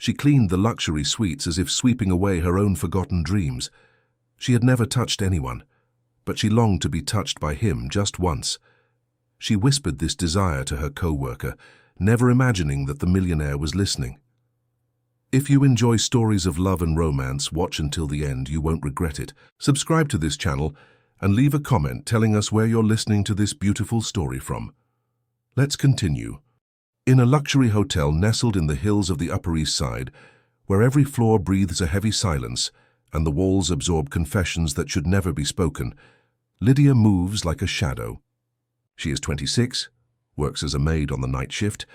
She cleaned the luxury suites as if sweeping away her own forgotten dreams. She had never touched anyone, but she longed to be touched by him just once. She whispered this desire to her co-worker, never imagining that the millionaire was listening. If you enjoy stories of love and romance, watch until the end. You won't regret it. Subscribe to this channel and leave a comment telling us where you're listening to this beautiful story from. Let's continue. In a luxury hotel nestled in the hills of the Upper East Side, where every floor breathes a heavy silence and the walls absorb confessions that should never be spoken, Lydia moves like a shadow. She is 26, works as a maid on the night shift,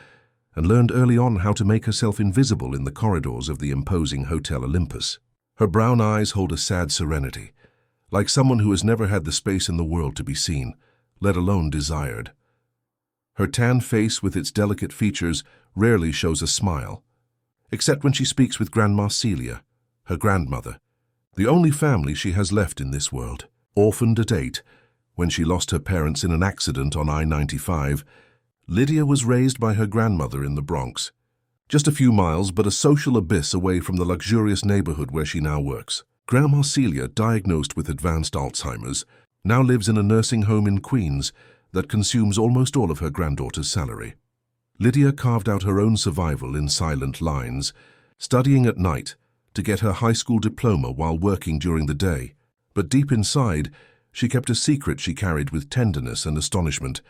and learned early on how to make herself invisible in the corridors of the imposing Hotel Olympus. Her brown eyes hold a sad serenity, like someone who has never had the space in the world to be seen, let alone desired. Her tan face with its delicate features rarely shows a smile, except when she speaks with Grandma Celia, her grandmother, the only family she has left in this world. Orphaned at 8, when she lost her parents in an accident on I-95, Lydia was raised by her grandmother in the Bronx, just a few miles but a social abyss away from the luxurious neighborhood where she now works. Grandma Celia, diagnosed with advanced Alzheimer's, now lives in a nursing home in Queens that consumes almost all of her granddaughter's salary. Lydia carved out her own survival in silent lines, studying at night to get her high school diploma while working during the day. But deep inside, she kept a secret she carried with tenderness and astonishment.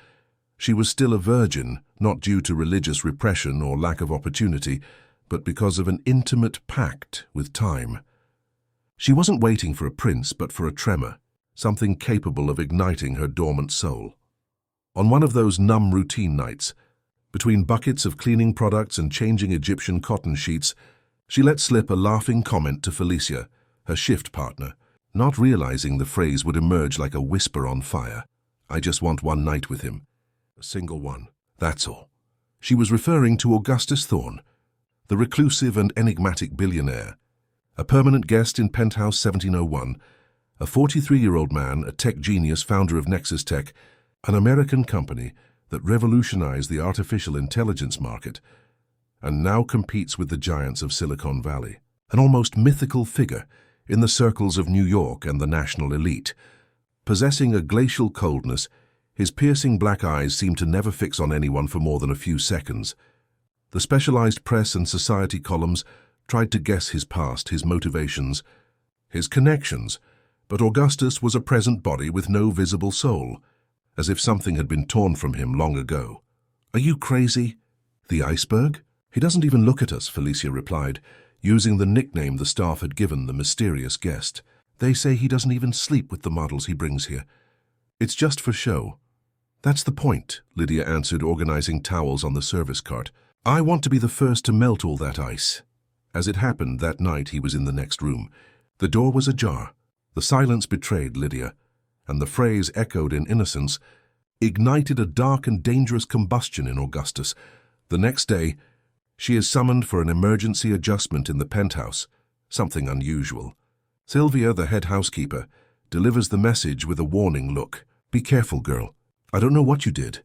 She was still a virgin, not due to religious repression or lack of opportunity, but because of an intimate pact with time. She wasn't waiting for a prince, but for a tremor, something capable of igniting her dormant soul. On one of those numb routine nights, between buckets of cleaning products and changing Egyptian cotton sheets, she let slip a laughing comment to Felicia, her shift partner, not realizing the phrase would emerge like a whisper on fire. "I just want one night with him. A single one. That's all." She was referring to Augustus Thorne, the reclusive and enigmatic billionaire, a permanent guest in Penthouse 1701, a 43-year-old man, a tech genius, founder of Nexus Tech, an American company that revolutionized the artificial intelligence market and now competes with the giants of Silicon Valley. An almost mythical figure in the circles of New York and the national elite. Possessing a glacial coldness, his piercing black eyes seemed to never fix on anyone for more than a few seconds. The specialized press and society columns tried to guess his past, his motivations, his connections, but Augustus was a present body with no visible soul, as if something had been torn from him long ago. "Are you crazy? The iceberg?" "He doesn't even look at us," Felicia replied, using the nickname the staff had given the mysterious guest. "They say he doesn't even sleep with the models he brings here. It's just for show." "That's the point," Lydia answered, organizing towels on the service cart. "I want to be the first to melt all that ice." As it happened, that night he was in the next room. The door was ajar. The silence betrayed Lydia, and the phrase, echoed in innocence, ignited a dark and dangerous combustion in Augustus. The next day, she is summoned for an emergency adjustment in the penthouse, something unusual. Sylvia, the head housekeeper, delivers the message with a warning look. "Be careful, girl. I don't know what you did,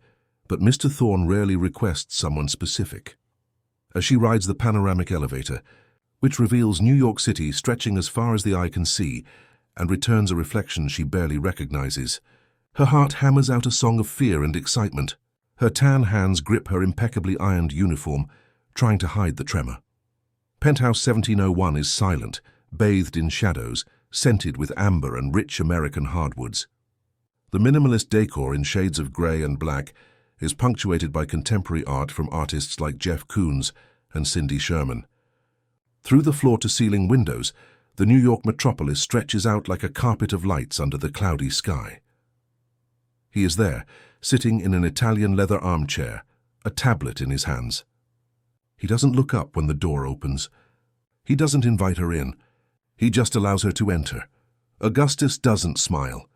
but Mr. Thorne rarely requests someone specific." As she rides the panoramic elevator, which reveals New York City stretching as far as the eye can see, and returns a reflection she barely recognizes, her heart hammers out a song of fear and excitement. Her tan hands grip her impeccably ironed uniform, trying to hide the tremor. Penthouse 1701 is silent, bathed in shadows, scented with amber and rich American hardwoods. The minimalist decor in shades of gray and black is punctuated by contemporary art from artists like Jeff Koons and Cindy Sherman. Through the floor-to-ceiling windows, the New York metropolis stretches out like a carpet of lights under the cloudy sky. He is there, sitting in an Italian leather armchair, a tablet in his hands. He doesn't look up when the door opens. He doesn't invite her in. He just allows her to enter. Augustus doesn't smile.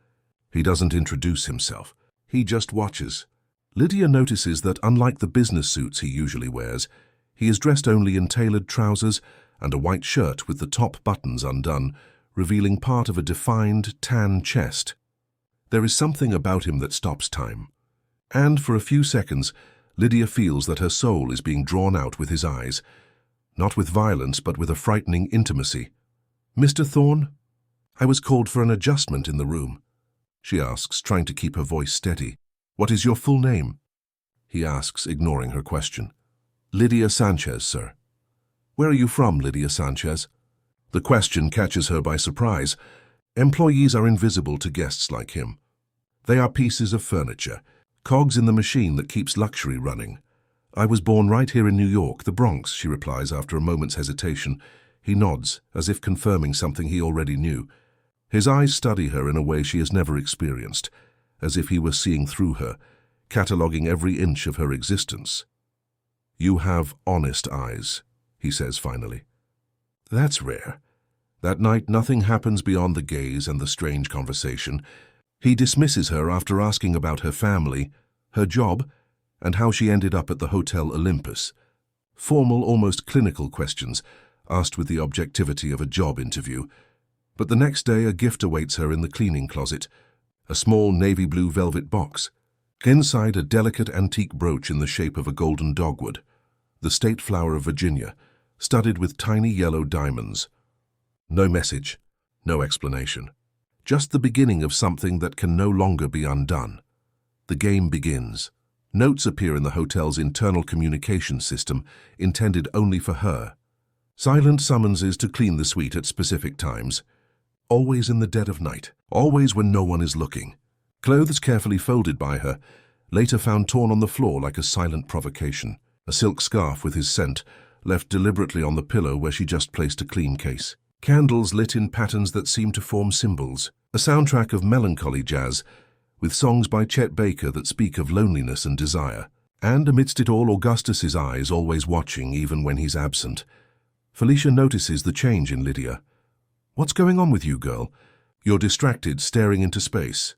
He doesn't introduce himself. He just watches. Lydia notices that, unlike the business suits he usually wears, he is dressed only in tailored trousers and a white shirt with the top buttons undone, revealing part of a defined tan chest. There is something about him that stops time. And for a few seconds, Lydia feels that her soul is being drawn out with his eyes. not with violence but with a frightening intimacy. "Mr. Thorne, I was called for an adjustment in the room," she asks, trying to keep her voice steady. "What is your full name?" he asks, ignoring her question. "Lydia Sanchez, sir." "Where are you from, Lydia Sanchez?" The question catches her by surprise. Employees are invisible to guests like him. They are pieces of furniture, cogs in the machine that keeps luxury running. "I was born right here in New York, the Bronx," she replies after a moment's hesitation. He nods, as if confirming something he already knew. His eyes study her in a way she has never experienced, as if he were seeing through her, cataloguing every inch of her existence. "You have honest eyes," he says finally. That's rare. That night nothing happens beyond the gaze and the strange conversation. He dismisses her after asking about her family, her job, and how she ended up at the Hotel Olympus. Formal, almost clinical questions, asked with the objectivity of a job interview. But the next day a gift awaits her in the cleaning closet, a small navy blue velvet box. Inside, a delicate antique brooch in the shape of a golden dogwood, the state flower of Virginia, studded with tiny yellow diamonds. No message, no explanation. Just the beginning of something that can no longer be undone. The game begins. Notes appear in the hotel's internal communication system, intended only for her. Silent summonses to clean the suite at specific times. Always in the dead of night, always when no one is looking. Clothes carefully folded by her, later found torn on the floor like a silent provocation. A silk scarf with his scent, left deliberately on the pillow where she just placed a clean case. Candles lit in patterns that seem to form symbols. A soundtrack of melancholy jazz, with songs by Chet Baker that speak of loneliness and desire. And amidst it all, Augustus's eyes always watching even when he's absent. Felicia notices the change in Lydia. "What's going on with you, girl? You're distracted, staring into space."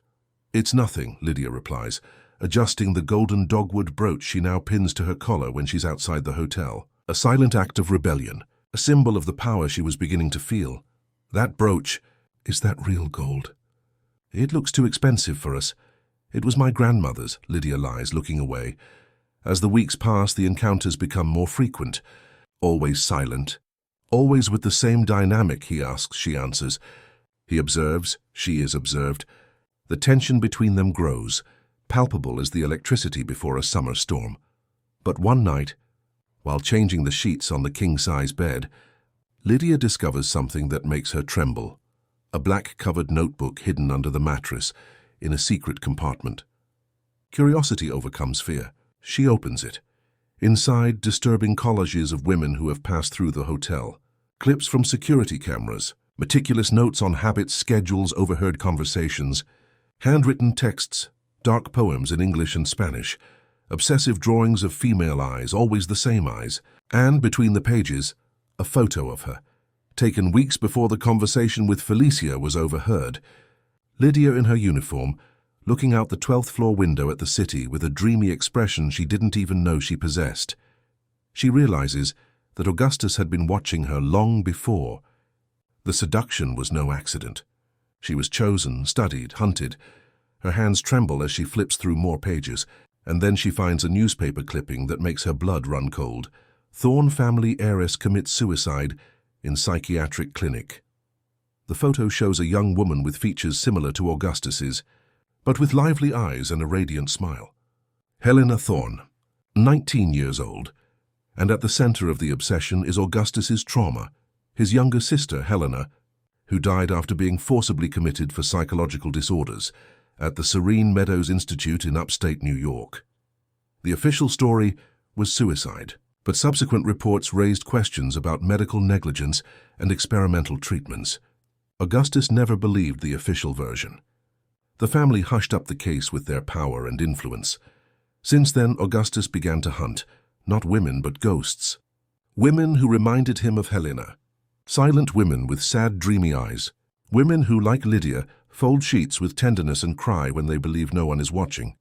"It's nothing," Lydia replies, adjusting the golden dogwood brooch she now pins to her collar when she's outside the hotel. A silent act of rebellion, a symbol of the power she was beginning to feel. "That brooch, is that real gold?" "It looks too expensive for us. It was my grandmother's," Lydia lies, looking away. As the weeks pass, the encounters become more frequent. Always silent. "Always with the same dynamic?" he asks, she answers. He observes, she is observed. The tension between them grows, palpable as the electricity before a summer storm. But one night, while changing the sheets on the king-size bed, Lydia discovers something that makes her tremble. A black-covered notebook hidden under the mattress, in a secret compartment. Curiosity overcomes fear. She opens it. Inside, disturbing collages of women who have passed through the hotel. Clips from security cameras, meticulous notes on habits, schedules, overheard conversations, handwritten texts, dark poems in English and Spanish, obsessive drawings of female eyes, always the same eyes, and, between the pages, a photo of her, taken weeks before the conversation with Felicia was overheard. Lydia in her uniform, looking out the 12th floor window at the city with a dreamy expression she didn't even know she possessed. She realizes that Augustus had been watching her long before. The seduction was no accident. She was chosen, studied, hunted. Her hands tremble as she flips through more pages, and then she finds a newspaper clipping that makes her blood run cold. "Thorne family heiress commits suicide in psychiatric clinic." The photo shows a young woman with features similar to Augustus's, but with lively eyes and a radiant smile. Helena Thorne, 19 years old, and at the center of the obsession is Augustus's trauma, his younger sister Helena, who died after being forcibly committed for psychological disorders at the Serene Meadows Institute in upstate New York. The official story was suicide, but subsequent reports raised questions about medical negligence and experimental treatments. Augustus never believed the official version. The family hushed up the case with their power and influence. Since then, Augustus began to hunt, not women but ghosts. Women who reminded him of Helena. Silent women with sad, dreamy eyes. Women who, like Lydia, fold sheets with tenderness and cry when they believe no one is watching.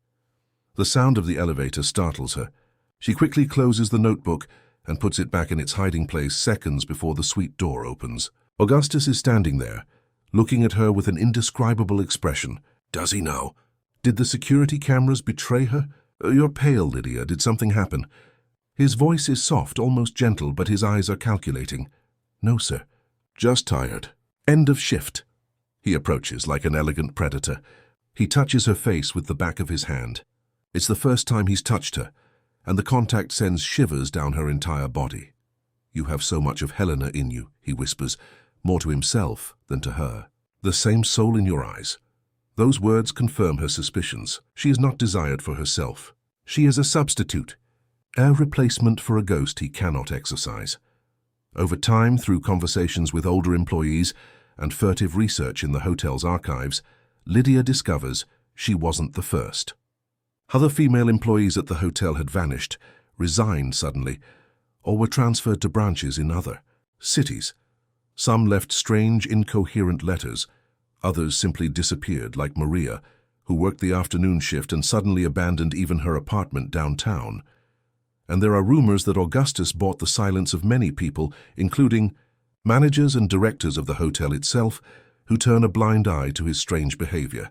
The sound of the elevator startles her. She quickly closes the notebook and puts it back in its hiding place seconds before the suite door opens. Augustus is standing there, looking at her with an indescribable expression. Does he know? Did the security cameras betray her? "You're pale, Lydia. Did something happen?" His voice is soft, almost gentle, but his eyes are calculating. "No, sir. Just tired. End of shift." He approaches like an elegant predator. He touches her face with the back of his hand. It's the first time he's touched her, and the contact sends shivers down her entire body. "You have so much of Helena in you," he whispers, more to himself than to her. "The same soul in your eyes." Those words confirm her suspicions. She is not desired for herself. She is a substitute, a replacement for a ghost he cannot exorcise. Over time, through conversations with older employees and furtive research in the hotel's archives, Lydia discovers she wasn't the first. Other female employees at the hotel had vanished, resigned suddenly, or were transferred to branches in other cities. Some left strange, incoherent letters. Others simply disappeared, like Maria, who worked the afternoon shift and suddenly abandoned even her apartment downtown. And there are rumors that Augustus bought the silence of many people, including managers and directors of the hotel itself, who turn a blind eye to his strange behavior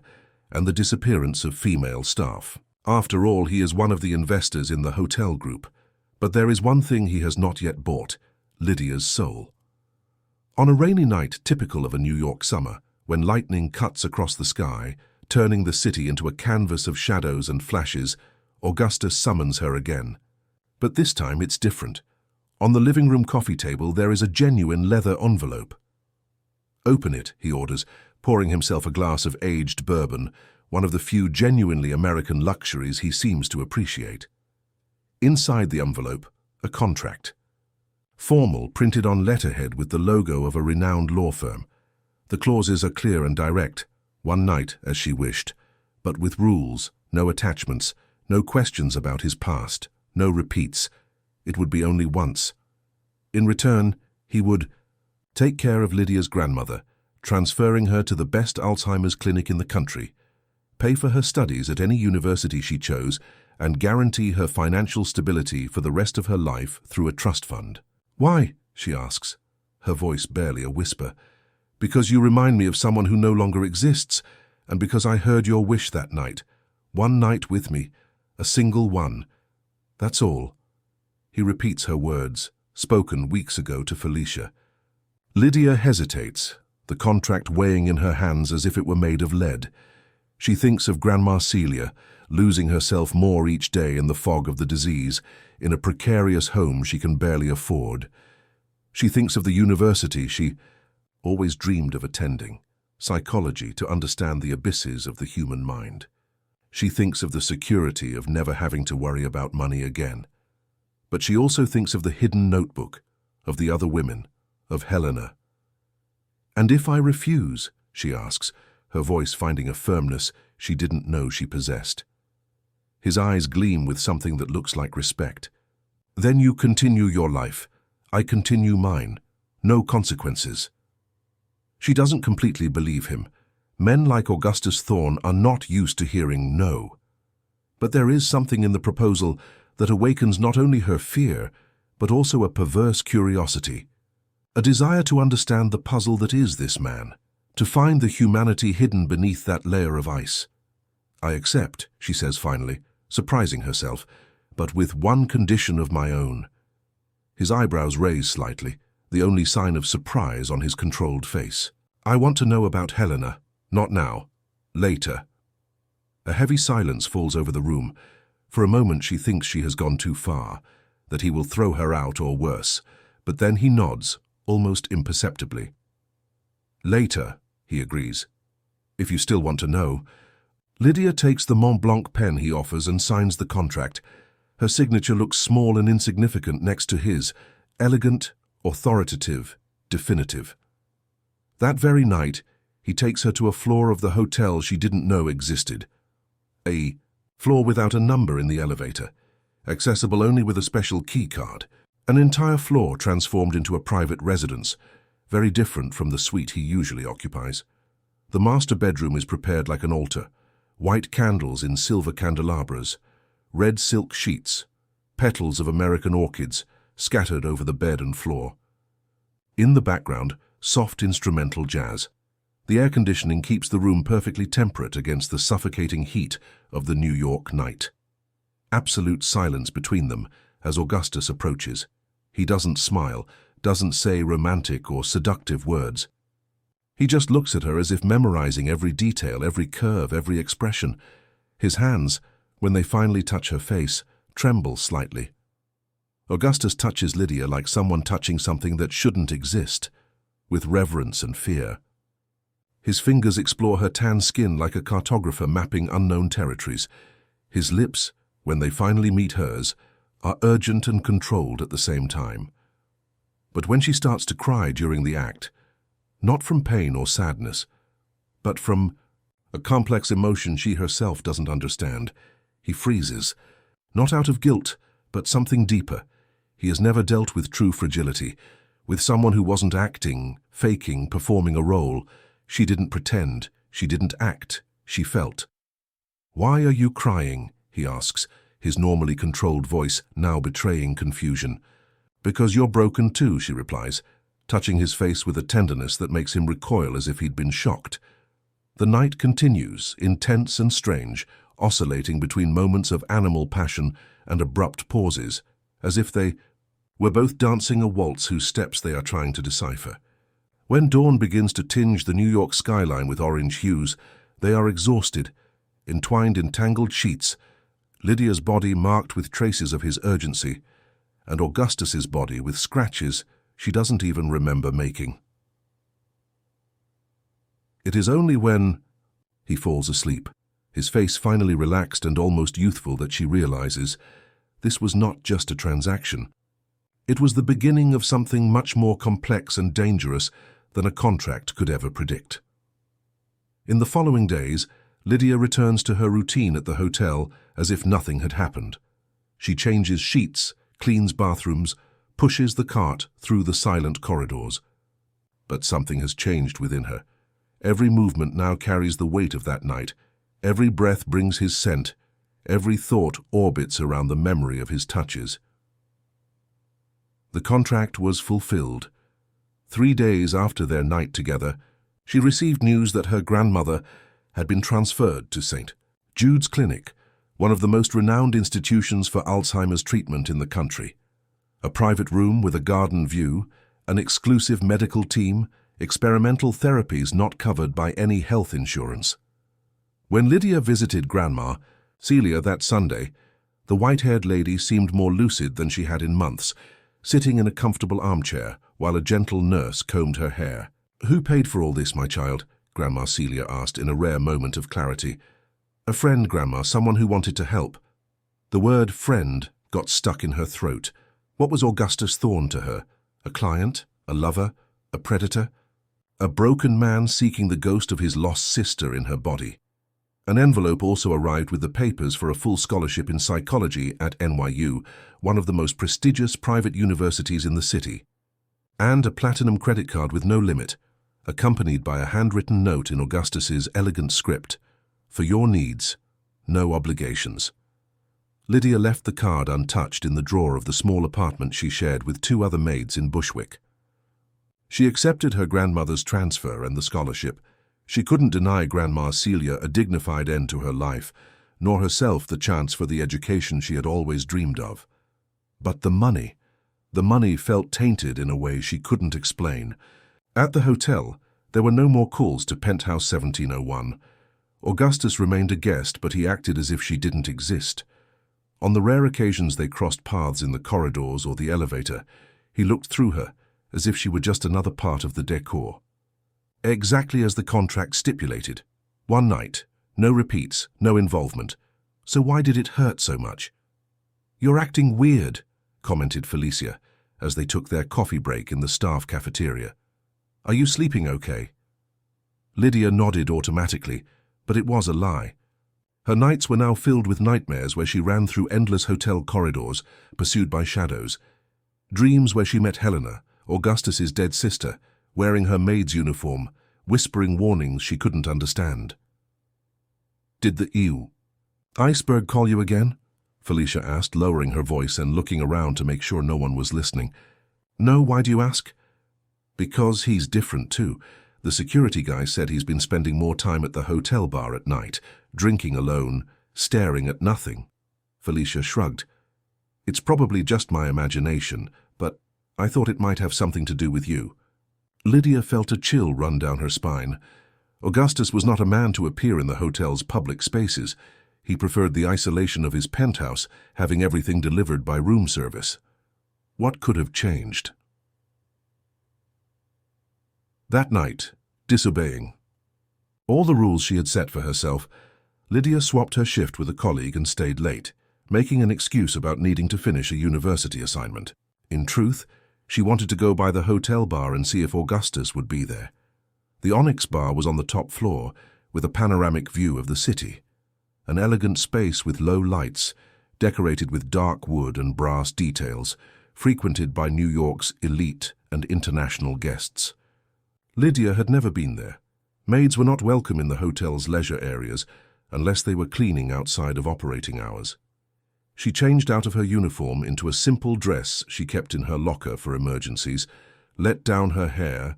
and the disappearance of female staff. After all, he is one of the investors in the hotel group. But there is one thing he has not yet bought: Lydia's soul. On a rainy night typical of a New York summer, when lightning cuts across the sky, turning the city into a canvas of shadows and flashes, Augustus summons her again. But this time it's different. On the living room coffee table there is a genuine leather envelope. "Open it," he orders, pouring himself a glass of aged bourbon, one of the few genuinely American luxuries he seems to appreciate. Inside the envelope, a contract. Formal, printed on letterhead with the logo of a renowned law firm. The clauses are clear and direct: one night, as she wished, but with rules, no attachments, no questions about his past, no repeats. It would be only once. In return, he would take care of Lydia's grandmother, transferring her to the best Alzheimer's clinic in the country, pay for her studies at any university she chose, and guarantee her financial stability for the rest of her life through a trust fund. "Why?" she asks, her voice barely a whisper. "Because you remind me of someone who no longer exists, and because I heard your wish that night. One night with me, a single one. That's all." He repeats her words, spoken weeks ago to Felicia. Lydia hesitates, the contract weighing in her hands as if it were made of lead. She thinks of Grandma Celia, losing herself more each day in the fog of the disease, in a precarious home she can barely afford. She thinks of the university she always dreamed of attending, psychology, to understand the abysses of the human mind. She thinks of the security of never having to worry about money again. But she also thinks of the hidden notebook, of the other women, of Helena. "And if I refuse?" she asks, her voice finding a firmness she didn't know she possessed. His eyes gleam with something that looks like respect. "Then you continue your life. I continue mine. No consequences." She doesn't completely believe him. Men like Augustus Thorne are not used to hearing no. But there is something in the proposal that awakens not only her fear, but also a perverse curiosity, a desire to understand the puzzle that is this man, to find the humanity hidden beneath that layer of ice. "I accept," she says finally, surprising herself, "but with one condition of my own." His eyebrows raise slightly, the only sign of surprise on his controlled face. "I want to know about Helena. Not now. Later." A heavy silence falls over the room. For a moment she thinks she has gone too far, that he will throw her out or worse, but then he nods, almost imperceptibly. "Later," he agrees. "If you still want to know." Lydia takes the Mont Blanc pen he offers and signs the contract. Her signature looks small and insignificant next to his, elegant, authoritative, definitive. That very night, he takes her to a floor of the hotel she didn't know existed. A floor without a number in the elevator, accessible only with a special key card. An entire floor transformed into a private residence, very different from the suite he usually occupies. The master bedroom is prepared like an altar, white candles in silver candelabras, red silk sheets, petals of American orchids scattered over the bed and floor. In the background, soft instrumental jazz. The air conditioning keeps the room perfectly temperate against the suffocating heat of the New York night. Absolute silence between them, as Augustus approaches. He doesn't smile, doesn't say romantic or seductive words. He just looks at her as if memorizing every detail, every curve, every expression. His hands, when they finally touch her face, tremble slightly. Augustus touches Lydia like someone touching something that shouldn't exist, with reverence and fear. His fingers explore her tan skin like a cartographer mapping unknown territories. His lips, when they finally meet hers, are urgent and controlled at the same time. But when she starts to cry during the act, not from pain or sadness, but from a complex emotion she herself doesn't understand, he freezes, not out of guilt, but something deeper. He has never dealt with true fragility, with someone who wasn't acting, faking, performing a role. She didn't pretend, she didn't act, she felt. "Why are you crying?" he asks, his normally controlled voice now betraying confusion. "Because you're broken too," she replies, touching his face with a tenderness that makes him recoil as if he'd been shocked. The night continues, intense and strange, oscillating between moments of animal passion and abrupt pauses, as if they were both dancing a waltz whose steps they are trying to decipher. When dawn begins to tinge the New York skyline with orange hues, they are exhausted, entwined in tangled sheets, Lydia's body marked with traces of his urgency, and Augustus's body with scratches she doesn't even remember making. It is only when he falls asleep, his face finally relaxed and almost youthful, that she realizes this was not just a transaction. It was the beginning of something much more complex and dangerous than a contract could ever predict. In the following days, Lydia returns to her routine at the hotel as if nothing had happened. She changes sheets, cleans bathrooms, pushes the cart through the silent corridors. But something has changed within her. Every movement now carries the weight of that night. Every breath brings his scent. Every thought orbits around the memory of his touches. The contract was fulfilled. 3 days after their night together, she received news that her grandmother had been transferred to St. Jude's Clinic, one of the most renowned institutions for Alzheimer's treatment in the country. A private room with a garden view, an exclusive medical team, experimental therapies not covered by any health insurance. When Lydia visited Grandma, Celia, that Sunday, the white-haired lady seemed more lucid than she had in months, sitting in a comfortable armchair while a gentle nurse combed her hair. "Who paid for all this, my child?" Grandma Celia asked in a rare moment of clarity. "A friend, Grandma, someone who wanted to help." The word friend got stuck in her throat. What was Augustus Thorne to her? A client? A lover? A predator? A broken man seeking the ghost of his lost sister in her body. An envelope also arrived with the papers for a full scholarship in psychology at NYU, one of the most prestigious private universities in the city, and a platinum credit card with no limit, accompanied by a handwritten note in Augustus's elegant script: "For your needs, no obligations." Lydia left the card untouched in the drawer of the small apartment she shared with 2 other maids in Bushwick. She accepted her grandmother's transfer and the scholarship. She couldn't deny Grandma Celia a dignified end to her life, nor herself the chance for the education she had always dreamed of. But the money felt tainted in a way she couldn't explain. At the hotel, there were no more calls to Penthouse 1701. Augustus remained a guest, but he acted as if she didn't exist. On the rare occasions they crossed paths in the corridors or the elevator, he looked through her, as if she were just another part of the decor. Exactly as the contract stipulated. 1 night, no repeats, no involvement. So why did it hurt so much? "You're acting weird," commented Felicia, as they took their coffee break in the staff cafeteria. "Are you sleeping okay?" Lydia nodded automatically, but it was a lie. Her nights were now filled with nightmares where she ran through endless hotel corridors, pursued by shadows. Dreams where she met Helena, Augustus's dead sister, wearing her maid's uniform, whispering warnings she couldn't understand. "Did the iceberg call you again?" Felicia asked, lowering her voice and looking around to make sure no one was listening. "No, why do you ask?" "Because he's different too. The security guy said he's been spending more time at the hotel bar at night, drinking alone, staring at nothing." Felicia shrugged. It's probably just my imagination, but I thought it might have something to do with you." Lydia felt a chill run down her spine. Augustus was not a man to appear in the hotel's public spaces. He preferred the isolation of his penthouse, having everything delivered by room service. What could have changed? That night, disobeying all the rules she had set for herself, Lydia swapped her shift with a colleague and stayed late, making an excuse about needing to finish a university assignment. In truth, she wanted to go by the hotel bar and see if Augustus would be there. The Onyx bar was on the top floor, with a panoramic view of the city. An elegant space with low lights, decorated with dark wood and brass details, frequented by New York's elite and international guests. Lydia had never been there. Maids were not welcome in the hotel's leisure areas unless they were cleaning outside of operating hours. She changed out of her uniform into a simple dress she kept in her locker for emergencies, let down her hair,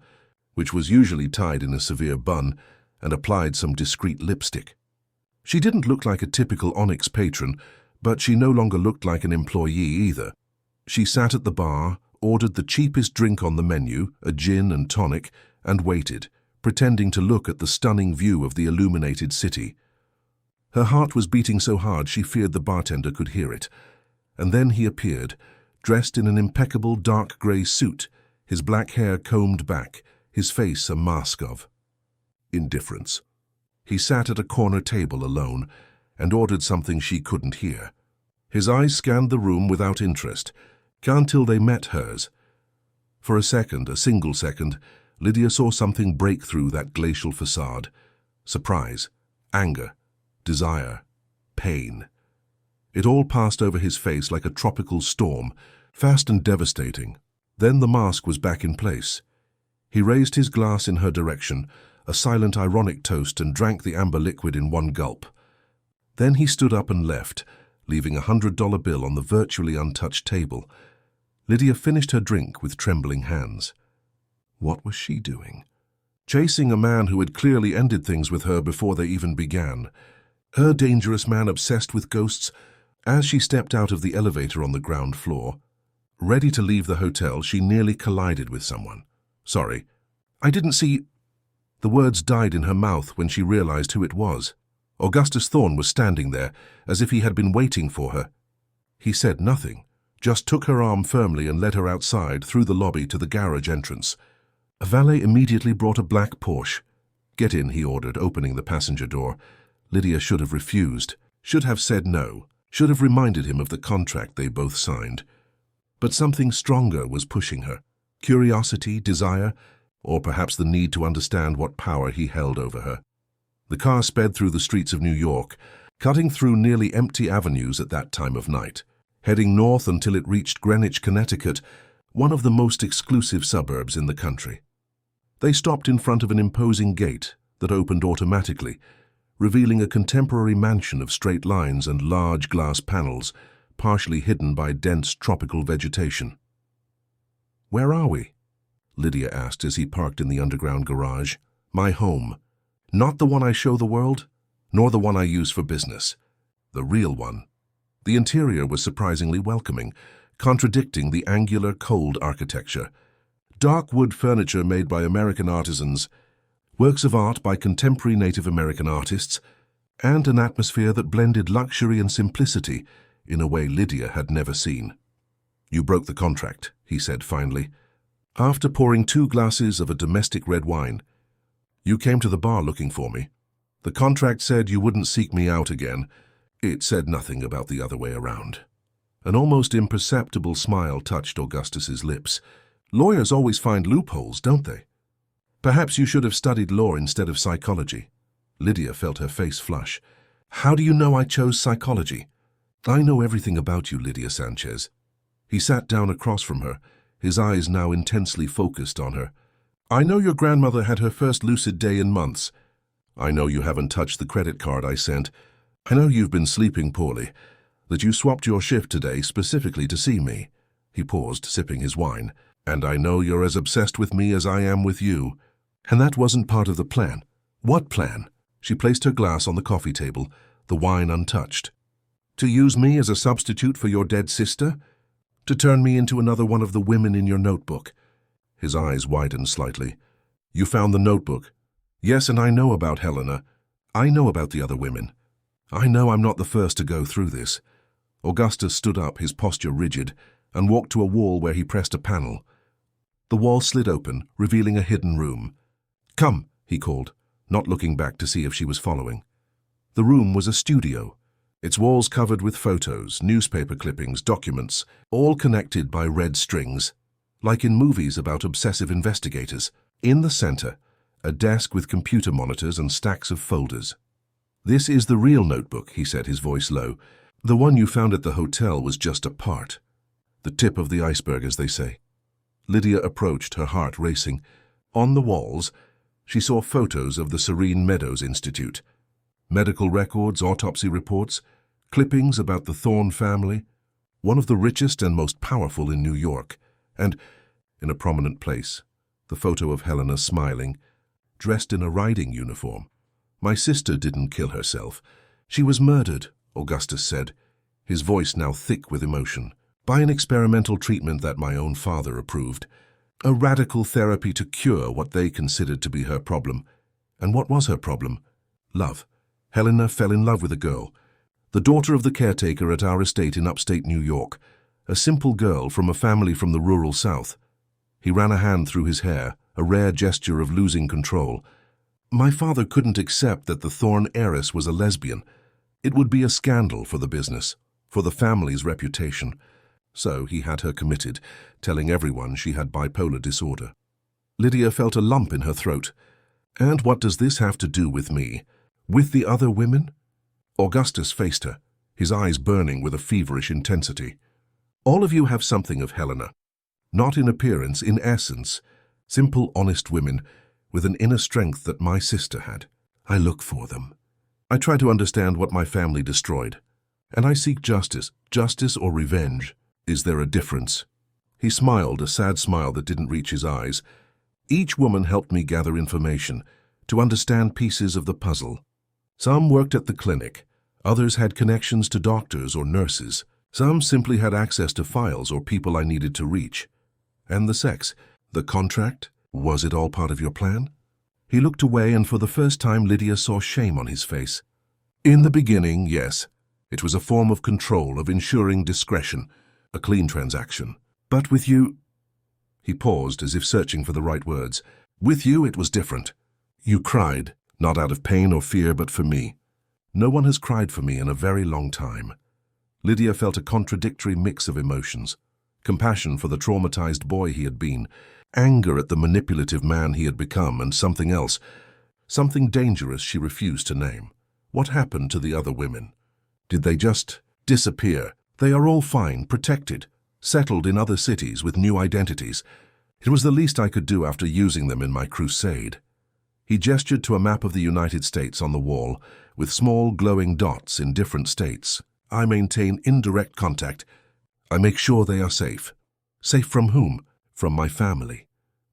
which was usually tied in a severe bun, and applied some discreet lipstick. She didn't look like a typical Onyx patron, but she no longer looked like an employee either. She sat at the bar, ordered the cheapest drink on the menu, a gin and tonic, and waited, pretending to look at the stunning view of the illuminated city. Her heart was beating so hard she feared the bartender could hear it. And then he appeared, dressed in an impeccable dark grey suit, his black hair combed back, his face a mask of indifference. He sat at a corner table alone and ordered something she couldn't hear. His eyes scanned the room without interest, until they met hers. For a single second, Lydia saw something break through that glacial facade. Surprise, anger, desire, pain. It all passed over his face like a tropical storm, fast and devastating. Then the mask was back in place. He raised his glass in her direction, a silent, ironic toast, and drank the amber liquid in one gulp. Then he stood up and left, leaving a $100 bill on the virtually untouched table. Lydia finished her drink with trembling hands. What was she doing? Chasing a man who had clearly ended things with her before they even began. Her dangerous man obsessed with ghosts. As she stepped out of the elevator on the ground floor, ready to leave the hotel, she nearly collided with someone. "Sorry, I didn't see—" The words died in her mouth when she realized who it was. Augustus Thorne was standing there, as if he had been waiting for her. He said nothing, just took her arm firmly and led her outside through the lobby to the garage entrance. A valet immediately brought a black Porsche. "Get in," he ordered, opening the passenger door. Lydia should have refused, should have said no, should have reminded him of the contract they both signed. But something stronger was pushing her. Curiosity, desire, or perhaps the need to understand what power he held over her. The car sped through the streets of New York, cutting through nearly empty avenues at that time of night, heading north until it reached Greenwich, Connecticut, one of the most exclusive suburbs in the country. They stopped in front of an imposing gate that opened automatically, revealing a contemporary mansion of straight lines and large glass panels, partially hidden by dense tropical vegetation. "Where are we?" Lydia asked as he parked in the underground garage. "My home. Not the one I show the world, nor the one I use for business. The real one." The interior was surprisingly welcoming, contradicting the angular, cold architecture. Dark wood furniture made by American artisans, works of art by contemporary Native American artists, and an atmosphere that blended luxury and simplicity in a way Lydia had never seen. "You broke the contract," he said finally. After pouring 2 glasses of a domestic red wine, "You came to the bar looking for me. The contract said you wouldn't seek me out again. It said nothing about the other way around." An almost imperceptible smile touched Augustus's lips. "Lawyers always find loopholes, don't they? Perhaps you should have studied law instead of psychology." Lydia felt her face flush. "How do you know I chose psychology?" "I know everything about you, Lydia Sanchez." He sat down across from her, his eyes now intensely focused on her. "I know your grandmother had her first lucid day in months. I know you haven't touched the credit card I sent. I know you've been sleeping poorly, that you swapped your shift today specifically to see me." He paused, sipping his wine. "And I know you're as obsessed with me as I am with you. And that wasn't part of the plan." "What plan?" She placed her glass on the coffee table, the wine untouched. To use me as a substitute for your dead sister? To turn me into another one of the women in your notebook?" His eyes widened slightly. "You found the notebook?" "Yes, and I know about Helena. I know about the other women. I know I'm not the first to go through this." Augustus stood up, his posture rigid, and walked to a wall where he pressed a panel. The wall slid open, revealing a hidden room. "Come," he called, not looking back to see if she was following. The room was a studio, its walls covered with photos, newspaper clippings, documents, all connected by red strings, like in movies about obsessive investigators. In the center, a desk with computer monitors and stacks of folders. "This is the real notebook," he said, his voice low. "The one you found at the hotel was just a part. The tip of the iceberg, as they say." Lydia approached, her heart racing. On the walls, she saw photos of the Serene Meadows Institute. Medical records, autopsy reports, clippings about the Thorne family, one of the richest and most powerful in New York, and, in a prominent place, the photo of Helena smiling, dressed in a riding uniform. "My sister didn't kill herself. She was murdered," Augustus said, his voice now thick with emotion, "by an experimental treatment that my own father approved. A radical therapy to cure what they considered to be her problem. And what was her problem? Love. Helena fell in love with a girl, the daughter of the caretaker at our estate in upstate New York, a simple girl from a family from the rural South." He ran a hand through his hair, a rare gesture of losing control. "My father couldn't accept that the Thorne heiress was a lesbian. It would be a scandal for the business, for the family's reputation. So he had her committed, telling everyone she had bipolar disorder." Lydia felt a lump in her throat. "And what does this have to do with me? With the other women?" Augustus faced her, his eyes burning with a feverish intensity. "All of you have something of Helena. Not in appearance, in essence. Simple, honest women, with an inner strength that my sister had. I look for them. I try to understand what my family destroyed. And I seek justice. Justice or revenge. Is there a difference?" He smiled, a sad smile that didn't reach his eyes. "Each woman helped me gather information, to understand pieces of the puzzle. Some worked at the clinic. Others had connections to doctors or nurses. Some simply had access to files or people I needed to reach. And the sex, the contract, was it all part of your plan?" He looked away, and for the first time Lydia saw shame on his face. "In the beginning, yes. It was a form of control, of ensuring discretion, a clean transaction. But with you—" He paused, as if searching for the right words. "With you, it was different. You cried, not out of pain or fear, but for me. No one has cried for me in a very long time." Lydia felt a contradictory mix of emotions. Compassion for the traumatized boy he had been, anger at the manipulative man he had become, and something else, something dangerous she refused to name. What happened to the other women? Did they just disappear? They are all fine, protected, settled in other cities with new identities. It was the least I could do after using them in my crusade. He gestured to a map of the United States on the wall, with small glowing dots in different states. "I maintain indirect contact. I make sure they are safe." "Safe from whom?" "From my family.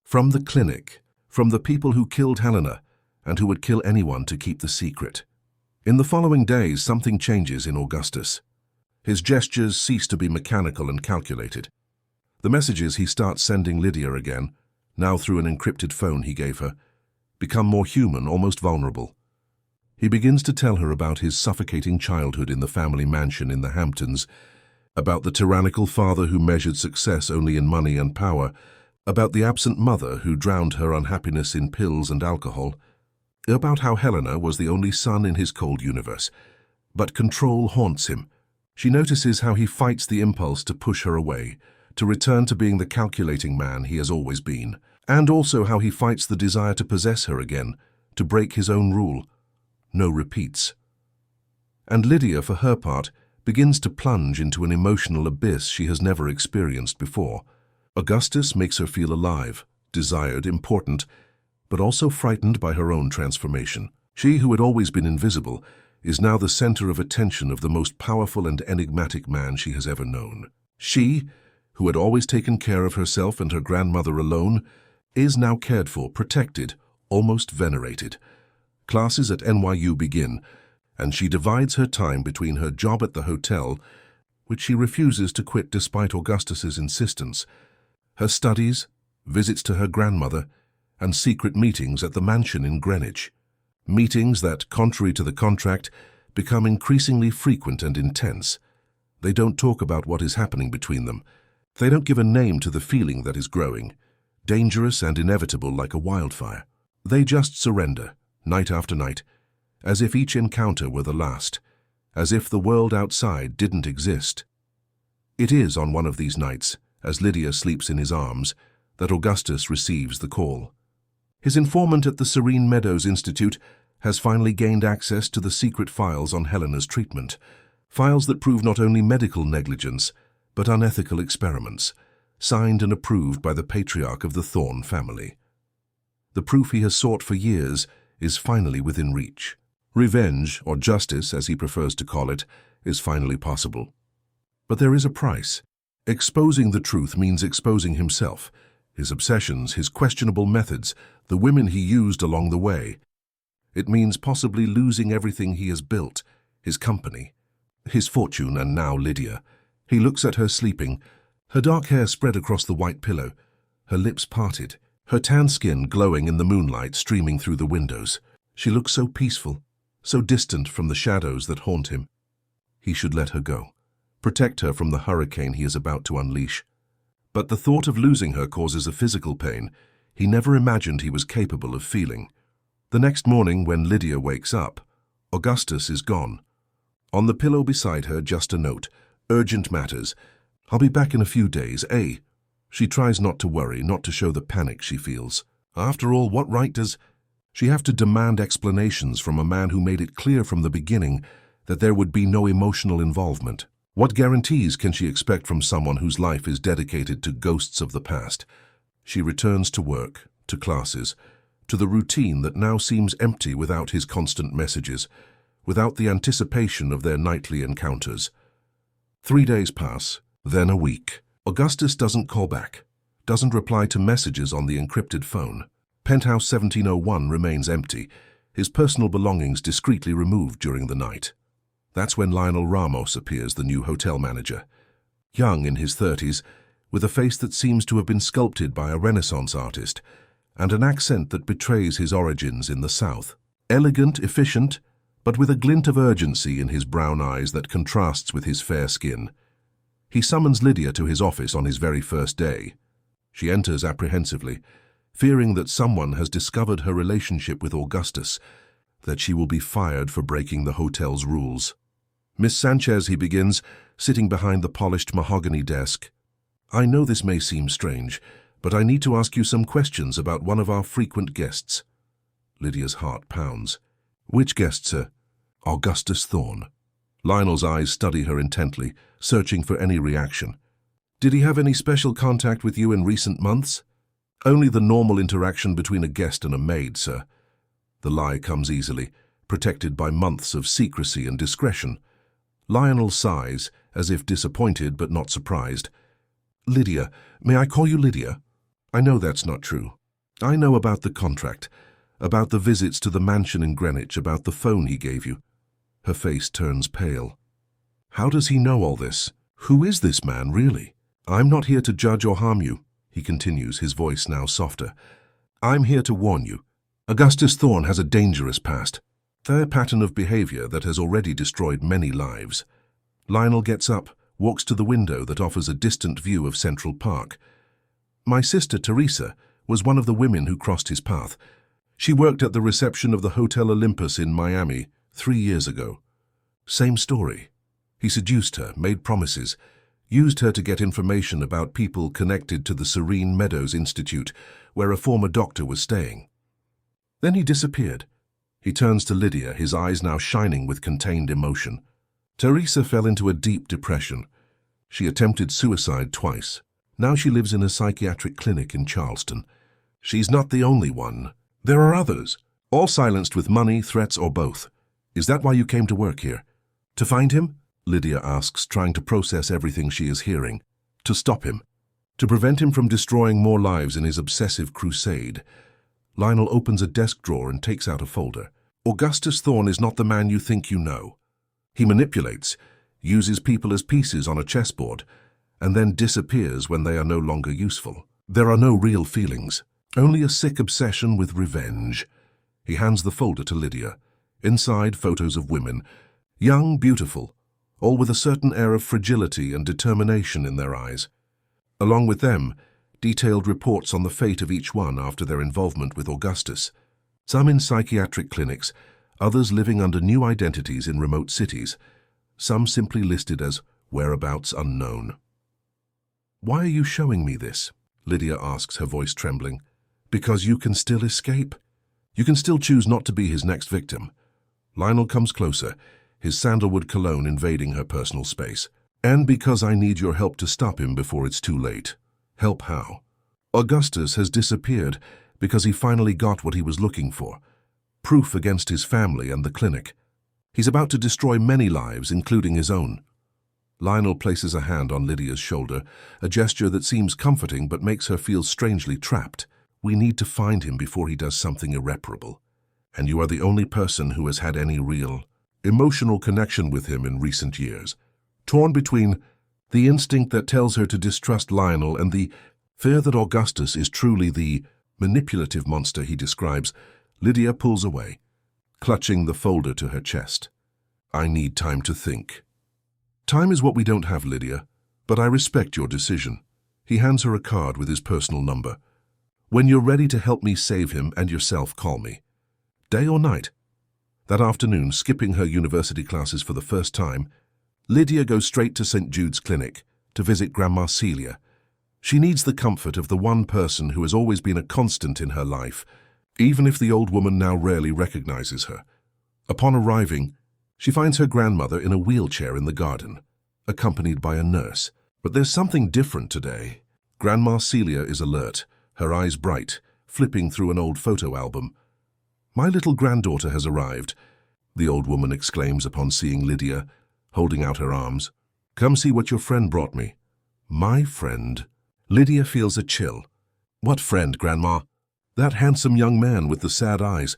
From the clinic. From the people who killed Helena, and who would kill anyone to keep the secret." In the following days, something changes in Augustus. His gestures cease to be mechanical and calculated. The messages he starts sending Lydia again, now through an encrypted phone he gave her, become more human, almost vulnerable. He begins to tell her about his suffocating childhood in the family mansion in the Hamptons, about the tyrannical father who measured success only in money and power, about the absent mother who drowned her unhappiness in pills and alcohol, about how Helena was the only sun in his cold universe. But control haunts him. She notices how he fights the impulse to push her away, to return to being the calculating man he has always been, and also how he fights the desire to possess her again, to break his own rule. No repeats. And Lydia, for her part, begins to plunge into an emotional abyss she has never experienced before. Augustus makes her feel alive, desired, important, but also frightened by her own transformation. She, who had always been invisible, is now the center of attention of the most powerful and enigmatic man she has ever known. She, who had always taken care of herself and her grandmother alone, is now cared for, protected, almost venerated. Classes at NYU begin, and she divides her time between her job at the hotel, which she refuses to quit despite Augustus's insistence, her studies, visits to her grandmother, and secret meetings at the mansion in Greenwich. Meetings that, contrary to the contract, become increasingly frequent and intense. They don't talk about what is happening between them. They don't give a name to the feeling that is growing, dangerous and inevitable like a wildfire. They just surrender, night after night, as if each encounter were the last, as if the world outside didn't exist. It is on one of these nights, as Lydia sleeps in his arms, that Augustus receives the call. His informant at the Serene Meadows Institute has finally gained access to the secret files on Helena's treatment, files that prove not only medical negligence, but unethical experiments, signed and approved by the patriarch of the Thorne family. The proof he has sought for years is finally within reach. Revenge, or justice as he prefers to call it, is finally possible. But there is a price. Exposing the truth means exposing himself, his obsessions, his questionable methods, the women he used along the way. It means possibly losing everything he has built, his company, his fortune, and now Lydia. He looks at her sleeping, her dark hair spread across the white pillow, her lips parted, her tan skin glowing in the moonlight streaming through the windows. She looks so peaceful, so distant from the shadows that haunt him. He should let her go, protect her from the hurricane he is about to unleash. But the thought of losing her causes a physical pain he never imagined he was capable of feeling. The next morning, when Lydia wakes up, Augustus is gone. On the pillow beside her, just a note. Urgent matters. I'll be back in a few days, eh? She tries not to worry, not to show the panic she feels. After all, what right does she have to demand explanations from a man who made it clear from the beginning that there would be no emotional involvement? What guarantees can she expect from someone whose life is dedicated to ghosts of the past? She returns to work, to classes, to the routine that now seems empty without his constant messages, without the anticipation of their nightly encounters. 3 days pass, then a week. Augustus doesn't call back, doesn't reply to messages on the encrypted phone. Penthouse 1701 remains empty, his personal belongings discreetly removed during the night. That's when Lionel Ramos appears, the new hotel manager. Young in his 30s, with a face that seems to have been sculpted by a Renaissance artist, and an accent that betrays his origins in the South. Elegant, efficient, but with a glint of urgency in his brown eyes that contrasts with his fair skin. He summons Lydia to his office on his very first day. She enters apprehensively, fearing that someone has discovered her relationship with Augustus, that she will be fired for breaking the hotel's rules. "Miss Sanchez," he begins, sitting behind the polished mahogany desk. "I know this may seem strange, but I need to ask you some questions about one of our frequent guests." Lydia's heart pounds. "Which guest, sir?" "Augustus Thorne." Lionel's eyes study her intently, searching for any reaction. "Did he have any special contact with you in recent months?" "Only the normal interaction between a guest and a maid, sir." The lie comes easily, protected by months of secrecy and discretion. Lionel sighs, as if disappointed but not surprised. "Lydia, may I call you Lydia?" "I know that's not true. I know about the contract, about the visits to the mansion in Greenwich, about the phone he gave you." Her face turns pale. "How does he know all this? Who is this man, really?" "I'm not here to judge or harm you," he continues, his voice now softer. "I'm here to warn you. Augustus Thorne has a dangerous past, a pattern of behavior that has already destroyed many lives." Lionel gets up, walks to the window that offers a distant view of Central Park. "My sister, Teresa, was one of the women who crossed his path. She worked at the reception of the Hotel Olympus in Miami 3 years ago. Same story. He seduced her, made promises, used her to get information about people connected to the Serene Meadows Institute, where a former doctor was staying. Then he disappeared." He turns to Lydia, his eyes now shining with contained emotion. "Teresa fell into a deep depression. She attempted suicide twice. Now she lives in a psychiatric clinic in Charleston. She's not the only one. There are others, all silenced with money, threats, or both. Is that why you came to work here? To find him?" Lydia asks, trying to process everything she is hearing. "To stop him. To prevent him from destroying more lives in his obsessive crusade." Lionel opens a desk drawer and takes out a folder. Augustus Thorne is not the man you think you know. He manipulates, uses people as pieces on a chessboard, and then disappears when they are no longer useful. There are no real feelings, only a sick obsession with revenge. He hands the folder to Lydia. Inside, photos of women, young, beautiful, all with a certain air of fragility and determination in their eyes. Along with them, detailed reports on the fate of each one after their involvement with Augustus. Some in psychiatric clinics, others living under new identities in remote cities, some simply listed as whereabouts unknown. "Why are you showing me this?" Lydia asks, her voice trembling. "Because you can still escape. You can still choose not to be his next victim." Lionel comes closer, his sandalwood cologne invading her personal space. "And because I need your help to stop him before it's too late." "Help how?" "Augustus has disappeared because he finally got what he was looking for. Proof against his family and the clinic. He's about to destroy many lives, including his own." Lionel places a hand on Lydia's shoulder, a gesture that seems comforting but makes her feel strangely trapped. "We need to find him before he does something irreparable. And you are the only person who has had any real, emotional connection with him in recent years." Torn between the instinct that tells her to distrust Lionel and the fear that Augustus is truly the manipulative monster he describes, Lydia pulls away, clutching the folder to her chest. "I need time to think." "Time is what we don't have, Lydia, but I respect your decision." He hands her a card with his personal number. "When you're ready to help me save him and yourself, call me. Day or night?" That afternoon, skipping her university classes for the first time, Lydia goes straight to St. Jude's Clinic to visit Grandma Celia. She needs the comfort of the one person who has always been a constant in her life, even if the old woman now rarely recognizes her. Upon arriving, she finds her grandmother in a wheelchair in the garden, accompanied by a nurse. But there's something different today. Grandma Celia is alert, her eyes bright, flipping through an old photo album. "My little granddaughter has arrived," the old woman exclaims upon seeing Lydia, holding out her arms. "Come see what your friend brought me." "My friend?" Lydia feels a chill. "What friend, Grandma?" "That handsome young man with the sad eyes.